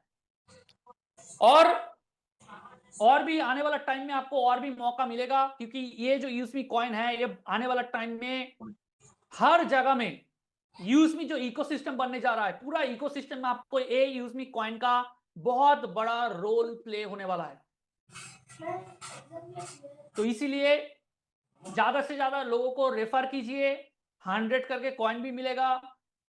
और भी आने वाला टाइम में आपको और भी मौका मिलेगा, क्योंकि ये जो यूएसबी कॉइन है, ये आने वाला टाइम में हर जगह में यूएसबी जो इकोसिस्टम बनने जा रहा है, पूरा इकोसिस्टम में आपको ये यूएसबी कॉइन का बहुत बड़ा रोल प्ले होने वाला है। तो इसीलिए ज्यादा से ज्यादा लोगों को रेफर कीजिए। 100 करके कॉइन भी मिलेगा,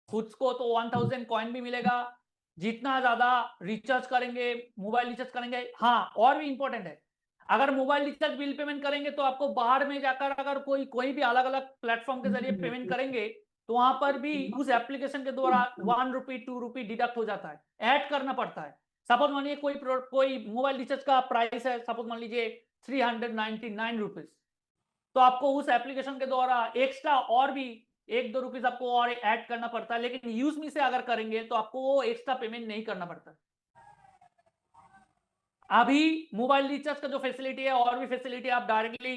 खुद को तो 1000 कॉइन भी मिलेगा। जितना ज्यादा रिचार्ज करेंगे, मोबाइल रिचार्ज करेंगे। हाँ, और भी इंपॉर्टेंट है, अगर मोबाइल रिचार्ज बिल पेमेंट करेंगे तो आपको बाहर में जाकर अगर कोई भी अलग अलग प्लेटफॉर्म के जरिए पेमेंट करेंगे तो वहां पर भी उस एप्लीकेशन के द्वारा 1 रुपी 2 रुपी डिडक्ट हो जाता है, ऐड करना पड़ता है। सपोज मान लीजिए कोई मोबाइल रिचार्ज का प्राइस है, सपोज मान लीजिए 399 रुपीज, तो आपको उस एप्लीकेशन के द्वारा एक्स्ट्रा और भी 1-2 रुपीज आपको और ऐड करना पड़ता है। लेकिन यूजमी से अगर करेंगे तो आपको वो एक्स्ट्रा पेमेंट नहीं करना पड़ता। अभी मोबाइल रिचार्ज का जो फैसिलिटी है, और भी फैसिलिटी आप डायरेक्टली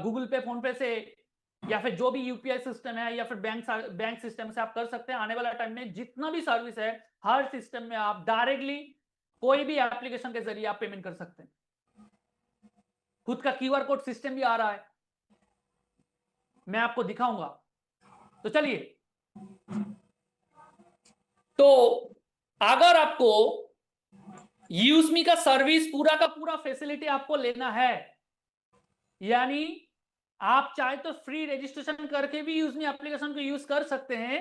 गूगल पे, फोन पे से, या फिर जो भी यूपीआई सिस्टम है, या फिर बैंक सिस्टम से आप कर सकते हैं। आने वाला टाइम में जितना भी सर्विस है, हर सिस्टम में आप डायरेक्टली कोई भी एप्लीकेशन के जरिए आप पेमेंट कर सकते हैं। खुद का क्यूआर कोड सिस्टम भी आ रहा है, मैं आपको दिखाऊंगा। तो चलिए, तो अगर आपको यूजमी का सर्विस पूरा का पूरा फैसिलिटी आपको लेना है, यानी आप चाहे तो फ्री रजिस्ट्रेशन करके भी यूजमी एप्लीकेशन को यूज कर सकते हैं,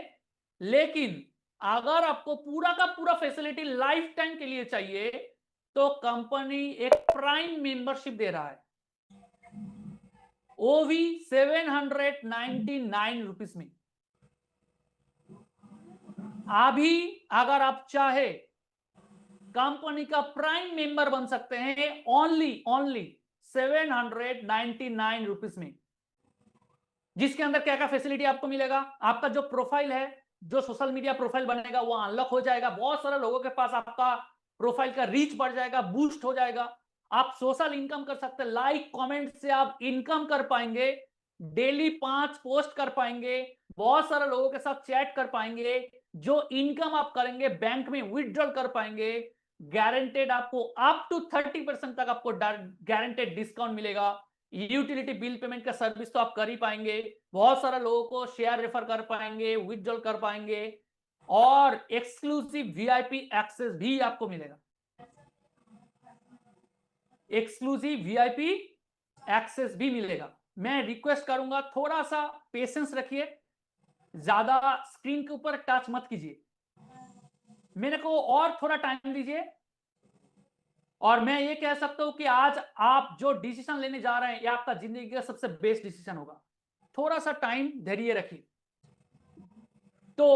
लेकिन अगर आपको पूरा का पूरा फैसिलिटी लाइफ टाइम के लिए चाहिए तो कंपनी एक प्राइम मेंबरशिप दे रहा है, वो भी 799 रुपीज में। अभी अगर आप चाहे कंपनी का प्राइम मेंबर बन सकते हैं ओनली 799 रुपीज में, जिसके अंदर क्या क्या फैसिलिटी आपको मिलेगा। आपका जो प्रोफाइल है, जो सोशल मीडिया प्रोफाइल बनेगा, वो अनलॉक हो जाएगा। बहुत सारे लोगों के पास आपका प्रोफाइल का रीच बढ़ जाएगा, बूस्ट हो जाएगा। आप सोशल इनकम कर सकते हैं, लाइक कमेंट से आप इनकम कर पाएंगे, डेली 5 पोस्ट कर पाएंगे, बहुत सारे लोगों के साथ चैट कर पाएंगे। जो इनकम आप करेंगे बैंक में विथड्रॉल कर पाएंगे। गारंटेड आपको अप टू 30% तक आपको गारंटेड डिस्काउंट मिलेगा। यूटिलिटी बिल पेमेंट का सर्विस तो आप कर ही पाएंगे, बहुत सारे लोगों को शेयर रेफर कर पाएंगे, विथड्रॉल कर पाएंगे, और एक्सक्लूसिव वीआईपी एक्सेस भी आपको मिलेगा। एक्सक्लूसिव वीआईपी एक्सेस भी मिलेगा। मैं रिक्वेस्ट करूंगा थोड़ा सा पेशेंस रखिए, ज्यादा स्क्रीन के ऊपर टच मत कीजिए, मेरे को और थोड़ा टाइम दीजिए। और मैं ये कह सकता हूं कि आज आप जो डिसीजन लेने जा रहे हैं, ये आपका जिंदगी का सबसे बेस्ट डिसीजन होगा। थोड़ा सा टाइम धैर्य रखिए। तो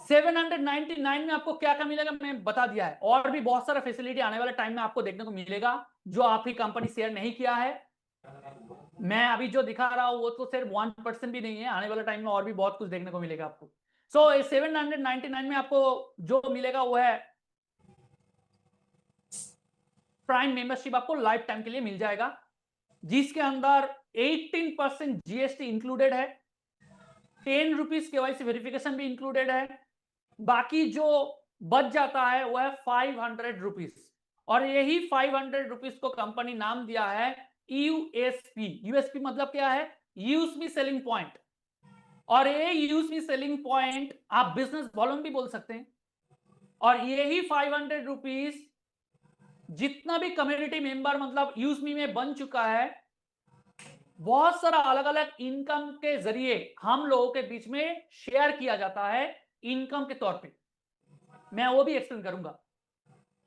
799 में आपको क्या क्या मिलेगा मैं बता दिया है, और भी बहुत सारा फैसिलिटी आने वाले टाइम में आपको देखने को मिलेगा जो आपकी कंपनी शेयर नहीं किया है। मैं अभी जो दिखा रहा हूं वो तो सिर्फ 1% भी नहीं है, आने वाले टाइम में और भी बहुत कुछ देखने को मिलेगा आपको। सो 799 में आपको जो मिलेगा वो है प्राइम मेंबरशिप, आपको लाइफ टाइम के लिए मिल जाएगा, जिसके अंदर 18% जीएसटी इंक्लूडेड है, 10 रुपीज केवाईसी वेरिफिकेशन भी इंक्लूडेड है। बाकी जो बच जाता है वो है 500 रुपीज, और यही 500 रुपीज को कंपनी नाम दिया है यूएसपी। यूएसपी मतलब क्या है? USP selling point. और ये यूएसपी सेलिंग पॉइंट आप बिजनेस वॉल्यूम भी बोल सकते हैं। और यही 500 रुपीज जितना भी कम्युनिटी मेंबर मतलब यूएसपी में बन चुका है, बहुत सारा अलग अलग इनकम के जरिए हम लोगों के बीच में शेयर किया जाता है इनकम के तौर पे, मैं वो भी एक्सप्लेन करूंगा।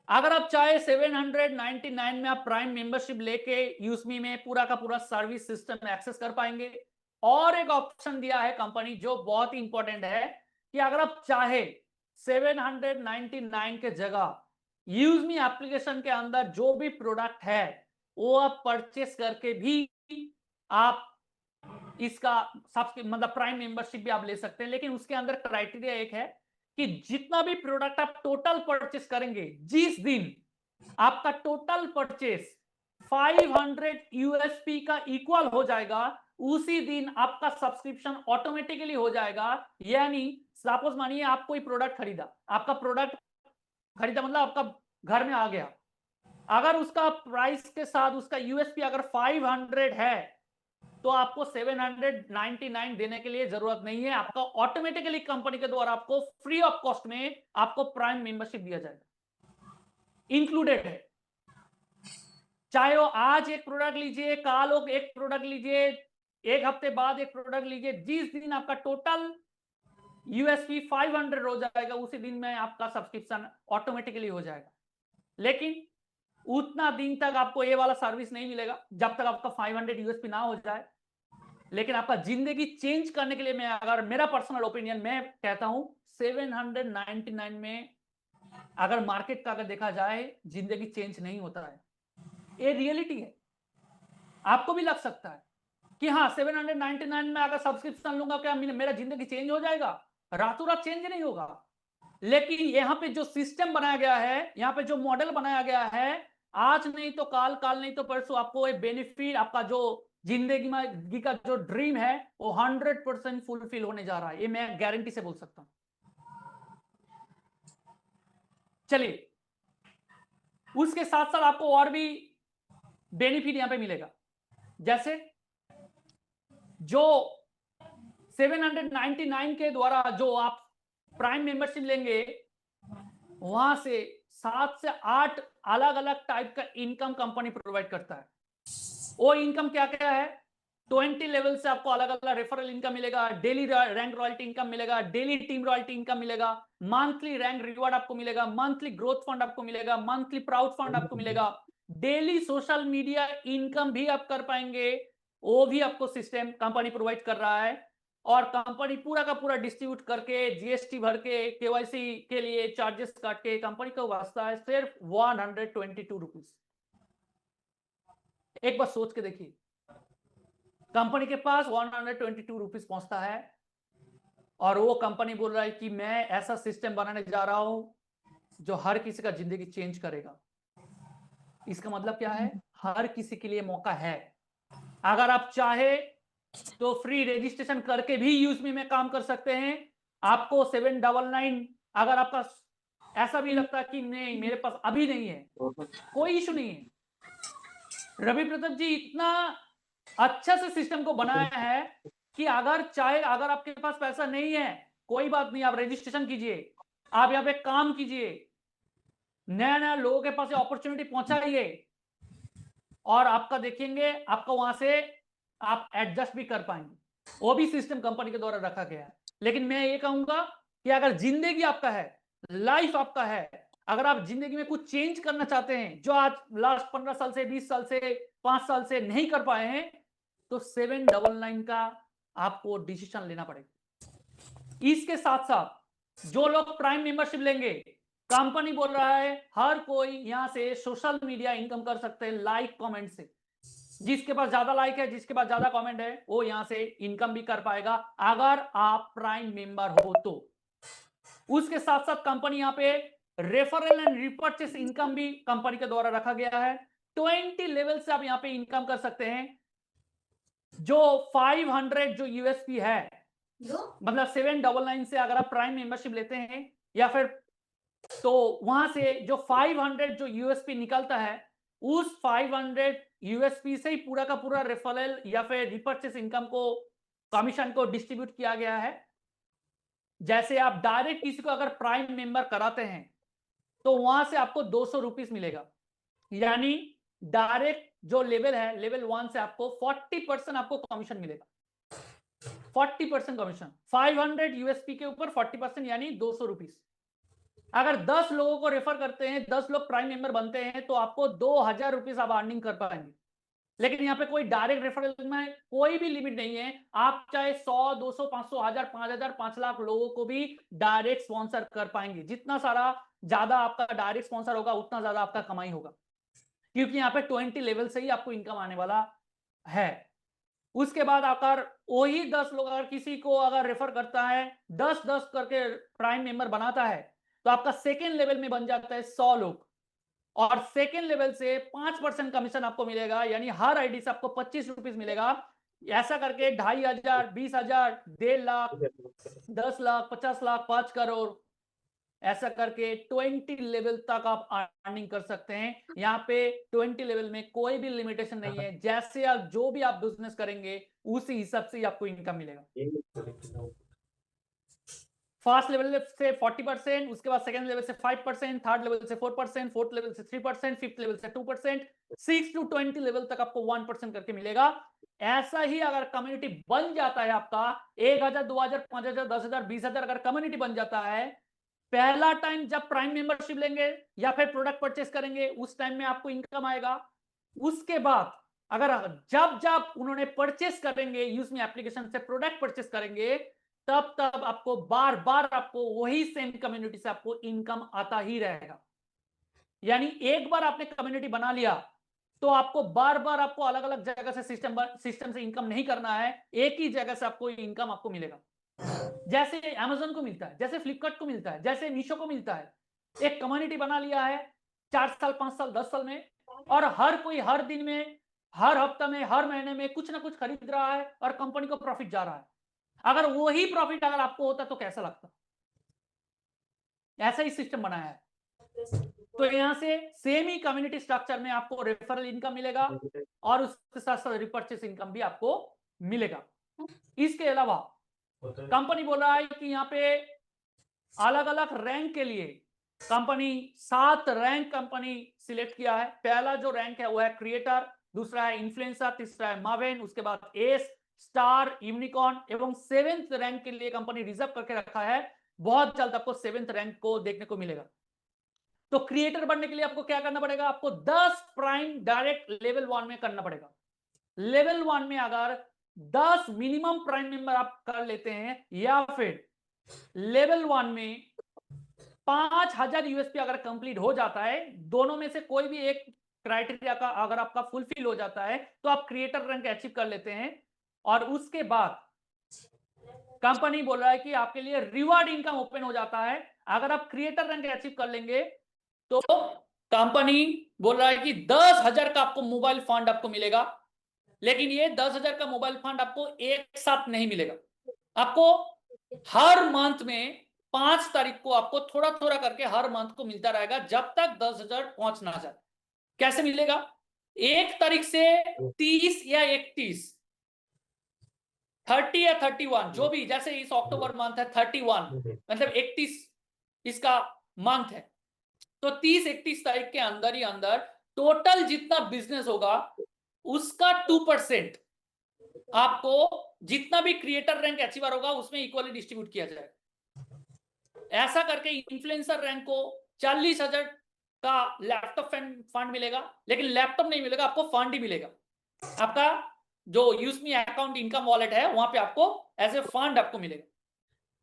अगर आप चाहे 799 में आप प्राइम मेंबरशिप लेके यूएसबी में पूरा का पूरा सर्विस सिस्टम एक्सेस कर पाएंगे। और एक ऑप्शन दिया है कंपनी जो बहुत ही इंपॉर्टेंट है, कि अगर आप चाहे 799 के जगह यूएसबी एप्लीकेशन के अंदर जो भी प्रोडक्ट है वो आप परचेस करके भी आप इसका मतलब प्राइम मेंबरशिप भी आप ले सकते हैं। लेकिन उसके अंदर क्राइटेरिया एक है कि जितना भी प्रोडक्ट आप टोटल परचेस करेंगे, जिस दिन आपका टोटल परचेस 500 यूएसपी का इक्वल हो जाएगा, उसी दिन आपका सब्सक्रिप्शन ऑटोमेटिकली हो जाएगा। यानी सपोज मानिए आप कोई प्रोडक्ट खरीदा, आपका प्रोडक्ट खरीदा मतलब आपका घर में आ गया, अगर उसका प्राइस के साथ उसका यूएसपी अगर 500 है तो आपको 799 देने के लिए जरूरत नहीं है, आपका ऑटोमेटिकली कंपनी के द्वारा आपको फ्री ऑफ कॉस्ट में आपको प्राइम मेंबरशिप दिया जाएगा, इंक्लूडेड है। चाहे वो आज एक प्रोडक्ट लीजिए, कल एक प्रोडक्ट लीजिए, एक हफ्ते बाद एक प्रोडक्ट लीजिए, जिस दिन आपका टोटल यूएसपी 500 हो जाएगा उसी दिन में आपका सब्सक्रिप्शन ऑटोमेटिकली हो जाएगा। लेकिन उतना दिन तक आपको ये वाला सर्विस नहीं मिलेगा जब तक आपका 500 यूएसपी ना हो जाए। लेकिन आपका जिंदगी चेंज करने के लिए मैं अगर मेरा पर्सनल ओपिनियन मैं कहता हूं 799 में अगर मार्केट का अगर देखा जाए जिंदगी चेंज नहीं होता है, ये रियलिटी है। आपको भी लग सकता है कि हाँ 799 में अगर सब्सक्रिप्शन लूंगा क्या मेरा जिंदगी चेंज हो जाएगा? रातों रात चेंज नहीं होगा। लेकिन यहाँ पे जो सिस्टम बनाया गया है, यहाँ पे जो मॉडल बनाया गया है, आज नहीं तो काल, काल नहीं तो परसों आपको एक बेनिफिट, आपका जो जिंदगी का जो ड्रीम है वो 100% फुलफिल होने जा रहा है, ये मैं गारंटी से बोल सकता हूं। चलिए, उसके साथ साथ आपको और भी बेनिफिट यहां पे मिलेगा। जैसे जो 799 के द्वारा जो आप प्राइम मेंबरशिप लेंगे, वहां से 7 से 8 अलग अलग टाइप का इनकम कंपनी प्रोवाइड करता है। वो इनकम क्या क्या है? 20 लेवल से आपको अलग अलग रेफरल इनकम मिलेगा, डेली रैंक रॉयल्टी इनकम मिलेगा, डेली टीम रॉयल्टी इनकम मिलेगा, मंथली रैंक रिवॉर्ड आपको मिलेगा, मंथली ग्रोथ फंड आपको मिलेगा, मंथली प्राउड फंड आपको मिलेगा, डेली सोशल मीडिया इनकम भी आप कर पाएंगे, वो भी आपको सिस्टम कंपनी प्रोवाइड कर रहा है। और कंपनी पूरा का पूरा डिस्ट्रीब्यूट करके जीएसटी भर के केवाईसी के लिए चार्जेस काट के कंपनी का वास्ता है सिर्फ 122 रुपीज। एक बार सोच के देखिए, कंपनी के पास 122 रुपीज पहुंचता है और वो कंपनी बोल रहा है कि मैं ऐसा सिस्टम बनाने जा रहा हूं जो हर किसी का जिंदगी चेंज करेगा। इसका मतलब क्या है? हर किसी के लिए मौका है। अगर आप चाहे तो फ्री रजिस्ट्रेशन करके भी यूज़मी में काम कर सकते हैं। आपको 799 अगर आपका ऐसा भी लगता है कि नहीं मेरे पास अभी नहीं है, कोई इशू नहीं है। रवि प्रताप जी इतना अच्छा से सिस्टम को बनाया है कि अगर चाहे अगर आपके पास पैसा नहीं है कोई बात नहीं, आप रजिस्ट्रेशन कीजिए, आप यहाँ पे काम कीजिए, नया नया लोगों के पास अपॉर्चुनिटी पहुंचाइए और आपका देखेंगे आपको वहां से आप एडजस्ट भी कर पाएंगे। वो भी सिस्टम कंपनी के द्वारा रखा गया है। लेकिन मैं ये कहूंगा कि अगर जिंदगी आपका है, लाइफ आपका है, अगर आप जिंदगी में कुछ चेंज करना चाहते हैं जो आज लास्ट 15 साल से 20 साल से 5 साल से नहीं कर पाए हैं, तो 799 का आपको डिसीजन लेना पड़ेगा। इसके साथ साथ जो लोग प्राइम मेंबरशिप लेंगे, कंपनी बोल रहा है हर कोई यहां से सोशल मीडिया इनकम कर सकते हैं लाइक कमेंट से। जिसके पास ज्यादा लाइक है, जिसके पास ज्यादा कमेंट है, वो यहां से इनकम भी कर पाएगा अगर आप प्राइम मेंबर हो तो। उसके साथ साथ कंपनी यहां पे रेफरल एंड रिपर्चेस इनकम भी कंपनी के द्वारा रखा गया है। 20 लेवल से आप यहां पे इनकम कर सकते हैं। जो 500 जो यूएसपी है, मतलब 799 से अगर आप प्राइम मेंबरशिप लेते हैं या फिर, तो वहां से जो 500 जो यूएसपी निकलता है, उस 500 यूएसपी से ही पूरा का पूरा रेफरल या फिर रिपर्चेस इनकम को, कमीशन को डिस्ट्रीब्यूट किया गया है। जैसे आप डायरेक्ट किसी को अगर प्राइम मेंबर कराते हैं तो वहां से आपको 200 रुपीज मिलेगा। यानी डायरेक्ट जो लेवल है, लेवल 1 से आपको 40% आपको कमीशन मिलेगा। 40% कमीशन 500 यूएसपी के ऊपर 40% यानी 200 रुपीज। अगर 10 लोगों को रेफर करते हैं, 10 लोग प्राइम मेंबर बनते हैं तो आपको 2000 रुपीज आप अर्निंग कर पाएंगे। लेकिन यहाँ पे कोई डायरेक्ट रेफरल में कोई भी लिमिट नहीं है, आप चाहे 100, 200, 500, 1000, 5000, 5 लाख लोगों को भी डायरेक्ट स्पॉन्सर कर पाएंगे। जितना सारा ज्यादा आपका डायरेक्ट स्पॉन्सर होगा उतना ज्यादा आपका कमाई होगा, क्योंकि यहाँ पे 20 लेवल से ही आपको इनकम आने वाला है। उसके बाद अगर वही 10 लोग अगर किसी को अगर रेफर करता है, 10-10 करके प्राइम मेंबर बनाता है, तो आपका सेकेंड लेवल में बन जाता है 100 लोग। और सेकेंड लेवल से 5% कमीशन आपको मिलेगा, यानी हर आईडी से आपको 25 रुपीज मिलेगा। ऐसा करके 2,500, 20,000, 1.5 लाख, 10 लाख, 50 लाख, 5 करोड़, ऐसा करके 20 लेवल तक आप अर्निंग कर सकते हैं। यहाँ पे 20 लेवल में कोई भी लिमिटेशन नहीं है, जैसे आप जो भी आप बिजनेस करेंगे उसी हिसाब से आपको इनकम मिलेगा। फर्स्ट लेवल से 40%, उसके बाद सेकंड लेवल से 5%, थर्ड लेवल से 4%, फोर्थ लेवल से 3%, फिफ्थ लेवल से 2%, 6 to 20 लेवल तक आपको 1% करके मिलेगा। ऐसा ही अगर कम्युनिटी बन जाता है आपका 1,000, 2,000, 5,000, 10,000, 20,000 अगर कम्युनिटी बन जाता है, पहला टाइम जब प्राइम मेंबरशिप लेंगे या फिर प्रोडक्ट परचेस करेंगे उस टाइम में आपको इनकम आएगा। उसके बाद अगर जब जब उन्होंने परचेस करेंगे यूज़मी एप्लीकेशन से प्रोडक्ट परचेस करेंगे, तब तब आपको बार बार आपको वही सेम कम्युनिटी से आपको इनकम आता ही रहेगा। यानी एक बार आपने कम्युनिटी बना लिया तो आपको बार बार आपको अलग अलग जगह से सिस्टम से इनकम नहीं करना है, एक ही जगह से आपको इनकम आपको मिलेगा। जैसे अमेज़न को मिलता है, जैसे फ्लिपकार्ट को मिलता है, जैसे मीशो को मिलता है। एक कम्युनिटी बना लिया है 4 साल, 5 साल, 10 साल में, और हर कोई हर दिन में, हर हफ्ता में, हर महीने में कुछ ना कुछ खरीद रहा है और कंपनी को प्रॉफिट जा रहा है। अगर वही प्रॉफिट अगर आपको होता तो कैसा लगता? ऐसा ही सिस्टम बनाया है। तो यहां से सेम ही कम्युनिटी स्ट्रक्चर में आपको रेफरल इनकम मिलेगा और उसके साथ साथ रिपर्चेस इनकम भी आपको मिलेगा। इसके अलावा कंपनी बोल रहा है कि यहाँ पे अलग अलग रैंक के लिए कंपनी 7 रैंक कंपनी सिलेक्ट किया है। पहला जो रैंक है वो है क्रिएटर, दूसरा है इन्फ्लुएंसर, तीसरा है मावेन, उसके बाद एस, स्टार, यूनिकॉर्न, एवं 7th रैंक के लिए कंपनी रिजर्व करके रखा है। बहुत जल्द आपको 7th रैंक को देखने को मिलेगा। तो क्रिएटर बनने के लिए आपको क्या करना पड़ेगा? आपको 10 प्राइम डायरेक्ट लेवल 1 में करना पड़ेगा। लेवल 1 में अगर 10 मिनिमम प्राइम मेंबर आप कर लेते हैं, या फिर लेवल 1 में 5,000 यूएसपी अगर कंप्लीट हो जाता है, दोनों में से कोई भी एक क्राइटेरिया का अगर आपका फुलफिल हो जाता है तो आप क्रिएटर रैंक अचीव कर लेते हैं। और उसके बाद कंपनी बोल रहा है कि आपके लिए रिवार्ड इनकम ओपन हो जाता है। अगर आप क्रिएटर रैंक अचीव कर लेंगे तो कंपनी बोल रहा है कि 10,000 का आपको मोबाइल फंड आपको मिलेगा। लेकिन ये 10,000 का मोबाइल फंड आपको एक साथ नहीं मिलेगा, आपको हर मंथ में 5 तारीख को आपको थोड़ा थोड़ा करके हर मंथ को मिलता रहेगा, जब तक 10,000 पहुंच ना जाए। कैसे मिलेगा? 1 तारीख से 30 या 31, 30 या 31, जो भी, जैसे इस अक्टूबर मंथ है 31, मतलब 31 इसका मंथ है, तो 30-31 तारीख के अंदर ही अंदर टोटल जितना बिजनेस होगा उसका 2% आपको जितना भी क्रिएटर रैंक अचीवर होगा उसमें इक्वली डिस्ट्रीब्यूट किया जाएगा। ऐसा करके इन्फ्लुएंसर रैंक को 40,000 का लैपटॉप फंड मिलेगा, लेकिन लैपटॉप नहीं मिलेगा, आपको फंड ही मिलेगा। आपका जो यूज़मी अकाउंट इनकम वॉलेट है वहां पे आपको एज ए फंड आपको मिलेगा।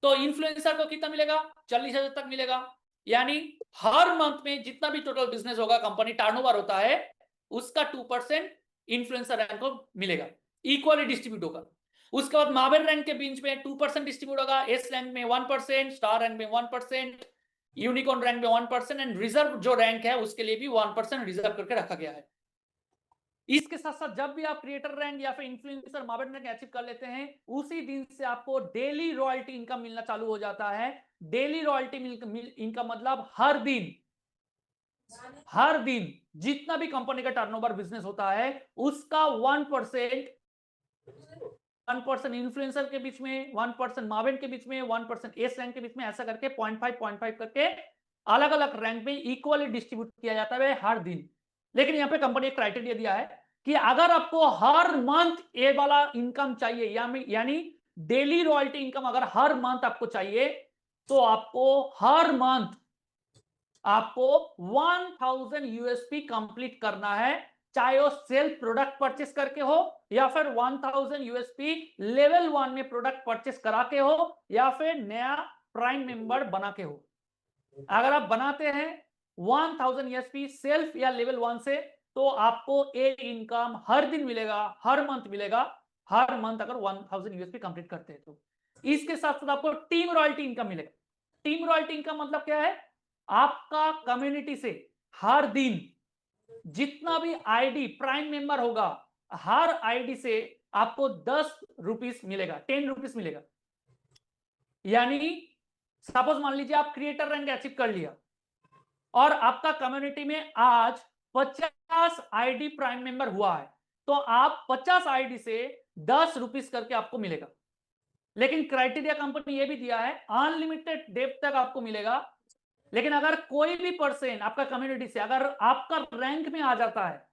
तो इन्फ्लुएंसर को कितना मिलेगा? 40,000 तक मिलेगा। यानी हर मंथ में जितना भी टोटल बिजनेस होगा, कंपनी टर्नओवर होता है, उसका 2% इन्फ्लुएंसर रैंक को मिलेगा, इक्वली डिस्ट्रीब्यूट होगा। उसके बाद मार्बल रैंक के बीच में 2% डिस्ट्रीब्यूट होगा, एस रैंक में 1%, स्टार रैंक में 1%, यूनिकॉर्न रैंक में 1%, एंड रिजर्व जो रैंक है उसके लिए भी 1% रिजर्व करके रखा गया है। इसके साथ साथ जब भी आप क्रिएटर रैंक या फिर इन्फ्लुएंसर मार्केट रैंक अचीव कर लेते हैं, उसी दिन से आपको डेली रॉयल्टी इनकम मिलना चालू हो जाता है। डेली रॉयल्टी इनकम मतलब हर दिन जितना भी कंपनी का टर्नओवर बिजनेस होता है उसका 1% इन्फ्लुएंसर के बीच में, 1% मार्वेन के बीच में, 1% एस रैंक के बीच में, ऐसा करके 0.5 करके अलग अलग रैंक में इक्वली डिस्ट्रीब्यूट किया जाता है हर दिन। लेकिन यहाँ पे कंपनी एक क्राइटेरिया दिया है कि अगर आपको हर मंथ ये वाला इनकम चाहिए, यानी डेली रॉयल्टी इनकम अगर हर मंथ आपको चाहिए, तो आपको 1000 यूएसपी कंप्लीट करना है, चाहे वो सेल्फ प्रोडक्ट परचेस करके हो या फिर 1000 यूएसपी लेवल 1 में प्रोडक्ट परचेस करा के हो या फिर नया प्राइम मेंबर बना के हो। अगर आप बनाते हैं 1000 यूएसपी सेल्फ या लेवल 1 से, तो आपको एक इनकम हर दिन मिलेगा, हर मंथ मिलेगा, हर मंथ अगर 1000 यूएसपी कंप्लीट करते हैं तो। इसके साथ साथ आपको टीम रॉयल्टी इनकम मिलेगा। टीम रॉयल्टी इनकम मतलब क्या है? आपका कम्युनिटी से हर दिन जितना भी आईडी प्राइम मेंबर होगा, हर आईडी से आपको 10 रुपीस मिलेगा, 10 रुपीस मिलेगा। यानी सपोज मान लीजिए आप क्रिएटर रैंक अचीव कर लिया और आपका कम्युनिटी में आज 50 आईडी प्राइम मेंबर हुआ है, तो आप 50 आईडी से 10 रुपीस करके आपको मिलेगा। लेकिन क्राइटेरिया कंपनी ये भी दिया है, अनलिमिटेड डेप तक आपको मिलेगा। लेकिन अगर कोई भी पर्सन आपका कम्युनिटी से अगर आपका रैंक में आ जाता है,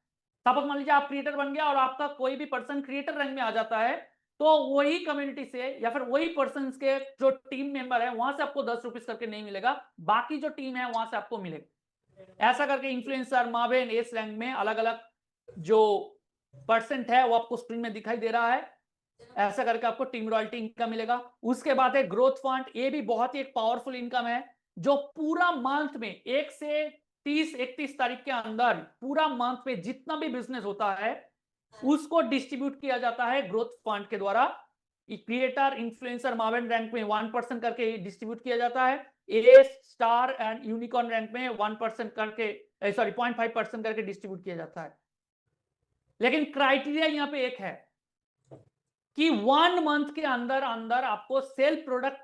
सपोज मान लीजिए आप क्रिएटर बन गया और आपका कोई भी पर्सन क्रिएटर रैंक में आ जाता है, तो वही कम्युनिटी से या फिर वही पर्सन के जो टीम मेंबर है वहां से आपको 10 रुपीस करके नहीं मिलेगा, बाकी जो टीम है वहां से आपको मिलेगा। ऐसा करके इन्फ्लुएंसर, मार्वेन, एस रैंक में अलग अलग जो परसेंट है वो आपको स्क्रीन में दिखाई दे रहा है। ऐसा करके आपको टीम रॉयल्टी इनकम मिलेगा। उसके बाद है ग्रोथ फंड, ये भी बहुत ही एक पावरफुल इनकम है, जो पूरा मंथ में 1 से 30-31 तारीख के अंदर पूरा मंथ में जितना भी बिजनेस होता है उसको डिस्ट्रीब्यूट किया जाता है ग्रोथ फंड के द्वारा। क्रिएटर, इन्फ्लुएंसर, मार्वेन रैंक में 1% करके डिस्ट्रीब्यूट किया जाता है। ए स्टार एंड यूनिकॉर्न रैंक में 1% करके 0.5% करके डिस्ट्रीब्यूट किया जाता है। लेकिन क्राइटेरिया यहां पे एक है कि 1 मंथ के अंदर अंदर आपको सेल प्रोडक्ट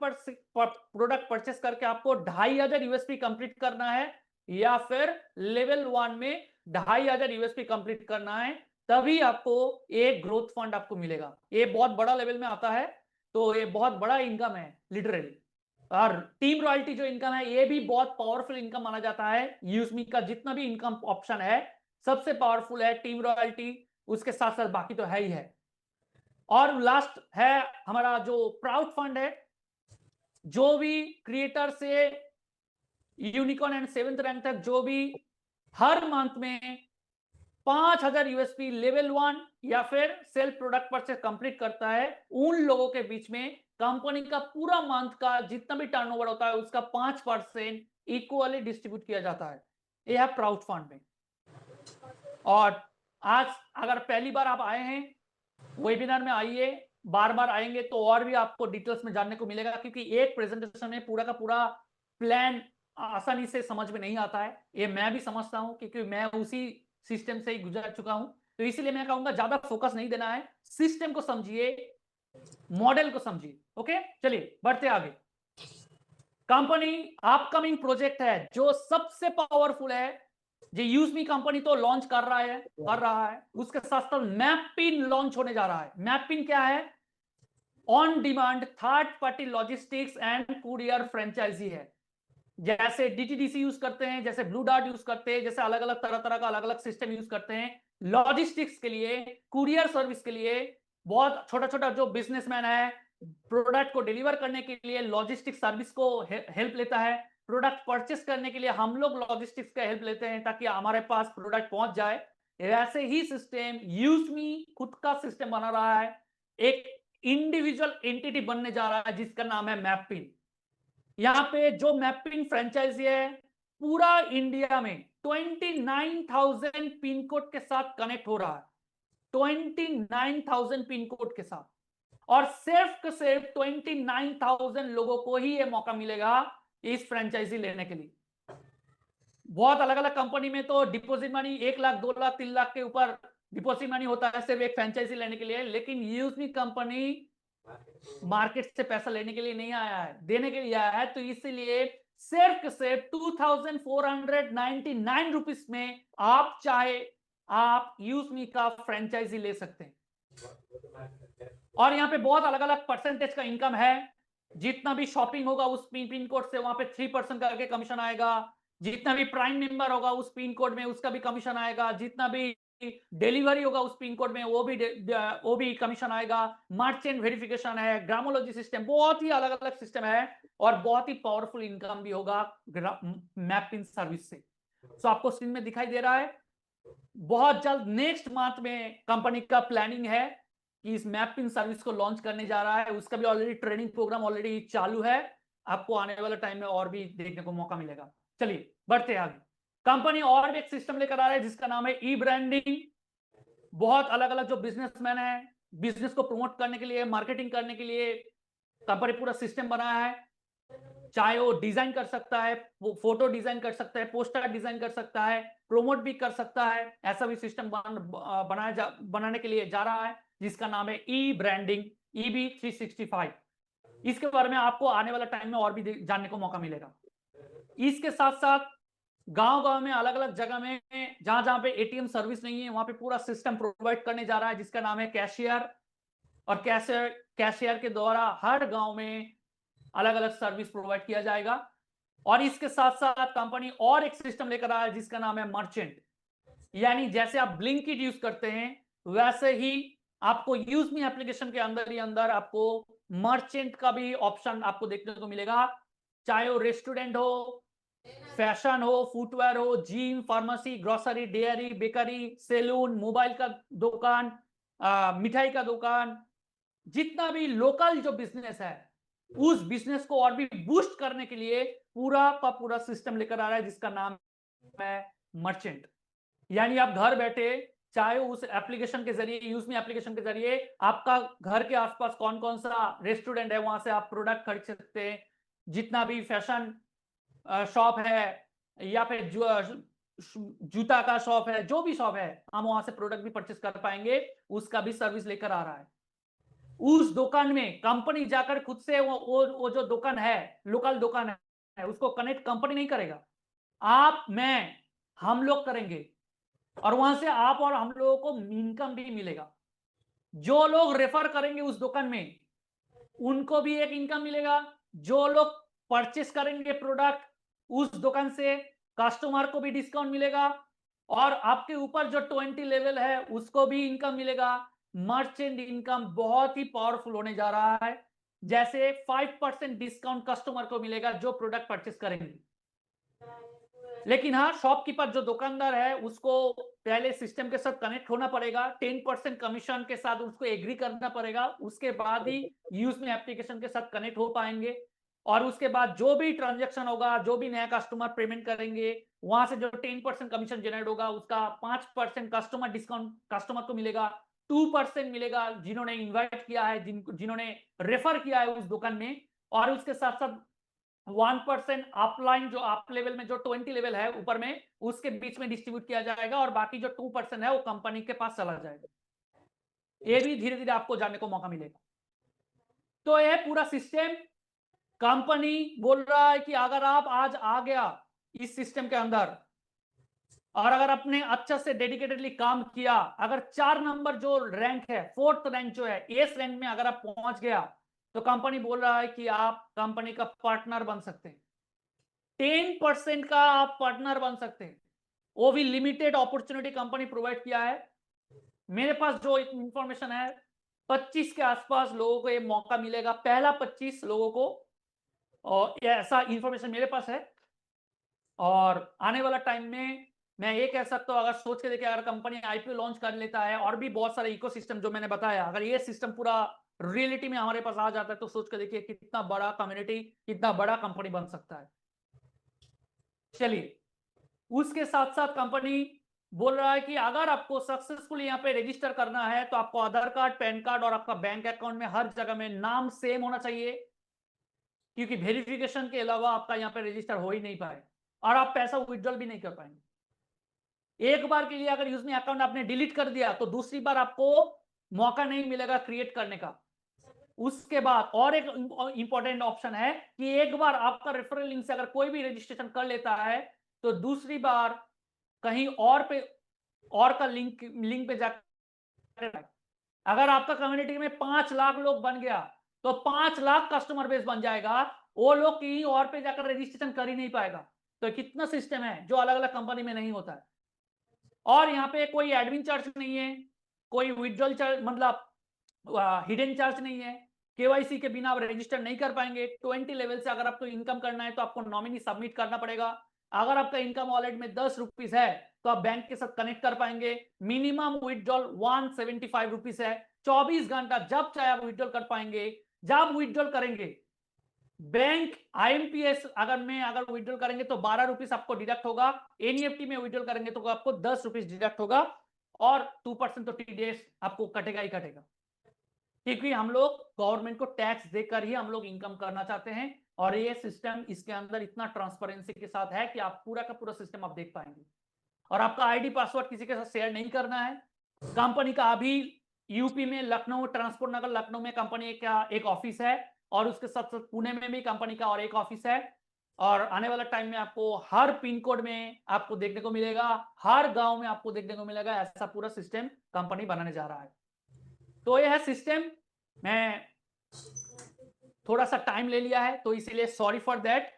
परचेस करके आपको 2500 यूएसपी कंप्लीट करना है, या फिर लेवल 1 में 2500 यूएसपी कंप्लीट करना है, तभी आपको एक ग्रोथ फंड आपको मिलेगा। ये बहुत बड़ा लेवल में आता है, तो ये बहुत बड़ा इनकम है लिटरली। और टीम रॉयल्टी जो इनकम है ये भी बहुत पावरफुल इनकम माना जाता है। यूजमी का जितना भी इनकम ऑप्शन है सबसे पावरफुल है टीम रॉयल्टी, उसके साथ साथ बाकी तो है ही है। और लास्ट है हमारा जो प्राउड फंड है, जो भी क्रिएटर से यूनिकॉर्न एंड 7th रैंक तक जो भी हर मंथ में 5000 यूएसपी लेवल 1 या फिर सेल्फ प्रोडक्ट परचेस कंप्लीट करता है, उन लोगों के बीच में कंपनी का पूरा मंथ का जितना भी टर्नओवर होता है उसका 5% इक्वली डिस्ट्रीब्यूट किया जाता है। यह है प्राउड फंड में। और आज अगर पहली बार आप आए हैं वेबिनार में, आइए, बार बार आएंगे तो और भी आपको डिटेल्स में जानने को मिलेगा, क्योंकि एक प्रेजेंटेशन में पूरा का पूरा प्लान आसानी से समझ में नहीं आता है। ये मैं भी समझता हूं क्योंकि मैं उसी सिस्टम से ही गुजर चुका हूं, तो इसलिए मैं कहूंगा ज्यादा फोकस नहीं देना है, सिस्टम को समझिए, मॉडल को समझिए। ओके, चलिए बढ़ते आगे। कंपनी अपकमिंग प्रोजेक्ट है जो सबसे पावरफुल है, जो यूजमी कंपनी तो लॉन्च कर रहा है, उसके साथ साथ मैपिन लॉन्च होने जा रहा है। मैपिन क्या है? On demand third party logistics and courier franchise है। जैसे डीटीडीसी यूज करते हैं, जैसे ब्लू डार्ट यूज करते हैं, जैसे अलग अलग तरह का अलग अलग सिस्टम यूज करते हैं लॉजिस्टिक्स के लिए, कुरियर सर्विस के लिए। बहुत छोटा छोटा जो बिजनेसमैन है प्रोडक्ट को डिलीवर करने के लिए लॉजिस्टिक सर्विस को हेल्प लेता है, प्रोडक्ट परचेस करने के लिए हम लोग लॉजिस्टिक्स का हेल्प लेते हैं ताकि हमारे पास प्रोडक्ट पहुंच जाए। ऐसे ही सिस्टम यूजमी खुद का सिस्टम बना रहा है, एक इंडिविजुअल एंटिटी बनने जा रहा है जिसका नाम है मैपिन। यहां पे जो मैपिंग फ्रेंचाइजी है पूरा इंडिया में 29,000 पिन कोड के साथ कनेक्ट हो रहा है, 29,000 पिन कोड के साथ। और सिर्फ 29,000 लोगों को ही यह मौका मिलेगा इस फ्रेंचाइजी लेने के लिए। बहुत अलग अलग कंपनी में तो डिपॉजिट मनी 1 लाख, 2 लाख, 3 लाख के ऊपर डिपॉजिट मनी होता है सिर्फ एक फ्रेंचाइजी लेने के लिए। लेकिन यूजमी कंपनी मार्केट से पैसा लेने के लिए नहीं आया है, देने के लिए आया है। तो इसलिए सिर्फ 2499 रुपीस में आप चाहे आप यूजमी का फ्रेंचाइजी ले सकते हैं। और यहाँ पे बहुत अलग अलग परसेंटेज का इनकम है। जितना भी शॉपिंग होगा उस पिन कोड से वहां पे 3% करके कमीशन आएगा। जितना भी प्राइम मेंबर होगा उस पिन कोड में उसका भी कमीशन आएगा। जितना भी डिलीवरी होगा उस पिन कोड में वो भी कमीशन आएगा। मर्चेंट वेरिफिकेशन है, ग्रामोलॉजी सिस्टम, बहुत ही अलग अलग सिस्टम है और बहुत ही पावरफुल इनकम भी होगा मैपिंग सर्विस से। तो आपको स्क्रीन में दिखाई दे रहा है। बहुत जल्द नेक्स्ट मंथ में कंपनी का प्लानिंग है कि इस मैपिंग सर्विस को लॉन्च करने जा रहा है। उसका भी ऑलरेडी ट्रेनिंग प्रोग्राम ऑलरेडी चालू है, आपको आने वाले टाइम में और भी देखने को मौका मिलेगा। चलिए बढ़ते आगे। कंपनी और भी एक सिस्टम लेकर आ रहा है जिसका नाम है ई ब्रांडिंग। बहुत अलग अलग जो बिजनेसमैन है बिजनेस को प्रमोट करने के लिए, मार्केटिंग करने के लिए कंपनी पूरा सिस्टम बनाया है। चाहे वो डिजाइन कर सकता है, वो फोटो डिजाइन कर सकता है, पोस्टर डिजाइन कर सकता है, प्रमोट भी कर सकता है। ऐसा भी सिस्टम बनाने के लिए जा रहा है जिसका नाम है ई ब्रांडिंग, EB 365। इसके बारे में आपको आने वाला टाइम में और भी जानने को मौका मिलेगा। इसके साथ साथ गांव-गांव में, अलग-अलग जगह में, जहां-जहां पे एटीएम सर्विस नहीं है, वहां पे पूरा सिस्टम प्रोवाइड करने जा रहा है जिसका नाम है कैशियर। और कैशियर के द्वारा हर गांव में अलग-अलग सर्विस प्रोवाइड किया जाएगा। और इसके साथ-साथ कंपनी और एक सिस्टम लेकर आया है जिसका नाम है मर्चेंट। यानी जैसे आप ब्लिंकिट यूज करते हैं, वैसे ही आपको यूज मी एप्लीकेशन के अंदर ही अंदर आपको मर्चेंट का भी ऑप्शन आपको देखने को मिलेगा। चाहे वो रेस्टोरेंट हो, फैशन हो, फुटवेयर हो, gym, pharmacy, grocery, dairy, bakery, salon, mobile का दुकान, मिठाई का दुकान, जितना भी लोकल जो बिजनेस है, उस बिजनेस को और भी बूस्ट करने के लिए पूरा का पूरा सिस्टम लेकर आ रहा है जिसका नाम है मर्चेंट। यानी आप घर बैठे, चाहे उस एप्लीकेशन के जरिए, यूज मी एप्लीकेशन के जरिए, आपका घर के आसपास कौन कौन सा रेस्टोरेंट है वहां से आप प्रोडक्ट खरीद सकते हैं। जितना भी फैशन शॉप है, या फिर जूता का शॉप है, जो भी शॉप है, हम वहां से प्रोडक्ट भी परचेस कर पाएंगे। उसका भी सर्विस लेकर आ रहा है। उस दुकान में कंपनी जाकर खुद से वो जो दुकान है, लोकल दुकान है, उसको कनेक्ट कंपनी नहीं करेगा, आप, मैं, हम लोग करेंगे। और वहां से आप और हम लोगों को इनकम भी मिलेगा। जो लोग रेफर करेंगे उस दुकान में, उनको भी एक इनकम मिलेगा। जो लोग परचेस करेंगे प्रोडक्ट उस दुकान से, कस्टमर को भी डिस्काउंट मिलेगा। और आपके ऊपर जो 20 लेवल है उसको भी इनकम मिलेगा। मर्चेंट इनकम बहुत ही पावरफुल होने जा रहा है। जैसे 5% डिस्काउंट कस्टमर को मिलेगा जो प्रोडक्ट परचेस करेंगे। लेकिन हाँ, शॉपकीपर जो दुकानदार है उसको पहले सिस्टम के साथ कनेक्ट होना पड़ेगा, 10% कमीशन के साथ उसको एग्री करना पड़ेगा, उसके बाद ही यूज में एप्लीकेशन के साथ कनेक्ट हो पाएंगे। और उसके बाद जो भी ट्रांजैक्शन होगा, जो भी नया कस्टमर पेमेंट करेंगे, वहां से जो 10% कमीशन जनरेट होगा उसका 5% कस्टमर डिस्काउंट कस्टमर को मिलेगा, 2% मिलेगा जिन्होंने इन्वाइट किया है, जिन्होंने रेफर किया है उस दुकान में। और उसके साथ साथ 1% अपलाइन, जो अप लेवल में जो 20 लेवल है ऊपर में, उसके बीच में डिस्ट्रीब्यूट किया जाएगा। और बाकी जो 2% है वो कंपनी के पास चला जाएगा। ये भी धीरे धीरे आपको जानने को मौका मिलेगा। तो ये पूरा सिस्टम, कंपनी बोल रहा है कि अगर आप आज आ गया इस सिस्टम के अंदर, और अगर आपने अच्छा से डेडिकेटेडली काम किया, अगर 4 नंबर जो रैंक है, 4th रैंक जो है, एस रैंक में अगर आप पहुंच गया, तो कंपनी बोल रहा है कि आप कंपनी का पार्टनर बन सकते हैं। 10% का आप पार्टनर बन सकते हैं। वो भी लिमिटेड अपॉर्चुनिटी कंपनी प्रोवाइड किया है। मेरे पास जो इंफॉर्मेशन है, 25 के आसपास लोगों को ये मौका मिलेगा, पहला 25 लोगों को। और ऐसा इंफॉर्मेशन मेरे पास है। और आने वाला टाइम में मैं ये कह सकता हूं, अगर सोच के देखिए, अगर कंपनी आईपीओ लॉन्च कर लेता है और भी बहुत सारे इकोसिस्टम जो मैंने बताया, अगर ये सिस्टम पूरा रियलिटी में हमारे पास आ जाता है, तो सोच के देखिए कितना बड़ा कम्युनिटी, कितना बड़ा कंपनी बन सकता है। चलिए, उसके साथ साथ कंपनी बोल रहा है कि अगर आपको सक्सेसफुली यहाँ पे रजिस्टर करना है, तो आपको आधार कार्ड, पैन कार्ड और आपका बैंक अकाउंट में हर जगह में नाम सेम होना चाहिए। क्योंकि वेरिफिकेशन के अलावा आपका यहाँ पे रजिस्टर हो ही नहीं पाए, और आप पैसा विड्रॉल भी नहीं कर पाएंगे। एक बार के लिए अगर यूजमी अकाउंट आपने डिलीट कर दिया, तो दूसरी बार आपको मौका नहीं मिलेगा क्रिएट करने का। उसके बाद और एक इंपॉर्टेंट ऑप्शन है कि एक बार आपका रेफरल लिंक से अगर कोई भी रजिस्ट्रेशन कर लेता है, तो दूसरी बार कहीं और पे, और का लिंक पे जाकर, अगर आपका कम्युनिटी में 5 लाख लोग बन गया, तो 5 लाख कस्टमर बेस बन जाएगा। वो लोग कहीं और पे जाकर रजिस्ट्रेशन कर ही नहीं पाएगा। तो कितना सिस्टम है जो अलग अलग कंपनी में नहीं होता है। और यहाँ पे कोई एडमिन चार्ज नहीं है, कोई विड्रॉल चार्ज, मतलब हिडन चार्ज नहीं है। केवाईसी के बिना आप रजिस्टर नहीं कर पाएंगे। 20 लेवल से अगर आपको इनकम करना है, तो आपको नॉमिनी सबमिट करना पड़ेगा। अगर आपका इनकम वॉलेट में 10 रुपीज है, तो आप बैंक के साथ कनेक्ट कर पाएंगे। मिनिमम विड्रॉल 175 रुपीज है। 24 घंटा जब चाहे आप विड्रॉल कर पाएंगे। जब विड्रॉल करेंगे, बैंक आईएमपीएस अगर विड्रॉल करेंगे तो 12 रुपीज आपको डिडक्ट होगा। एनईएफटी में विड्रॉल करेंगे तो आपको 10 रुपीज डिडक्ट होगा। और 2% तो टीडीएस आपको कटेगा ही कटेगा। क्योंकि हम लोग गवर्नमेंट को टैक्स देकर ही हम लोग इनकम करना चाहते हैं, और ये सिस्टम इसके अंदर इतना ट्रांसपेरेंसी के साथ है कि आप पूरा का पूरा सिस्टम आप देख पाएंगे। और आपका आईडी पासवर्ड किसी के साथ शेयर नहीं करना है। कंपनी का अभी यूपी में लखनऊ, ट्रांसपोर्ट नगर लखनऊ में कंपनी का एक ऑफिस है, और उसके साथ साथ पुणे में भी कंपनी का और एक ऑफिस है। और आने वाला टाइम में आपको हर पिन कोड में आपको देखने को मिलेगा, हर गांव में आपको देखने को मिलेगा। ऐसा पूरा सिस्टम कंपनी बनाने जा रहा है। तो यह है सिस्टम। मैं थोड़ा सा टाइम ले लिया है तो इसीलिए सॉरी फॉर दैट।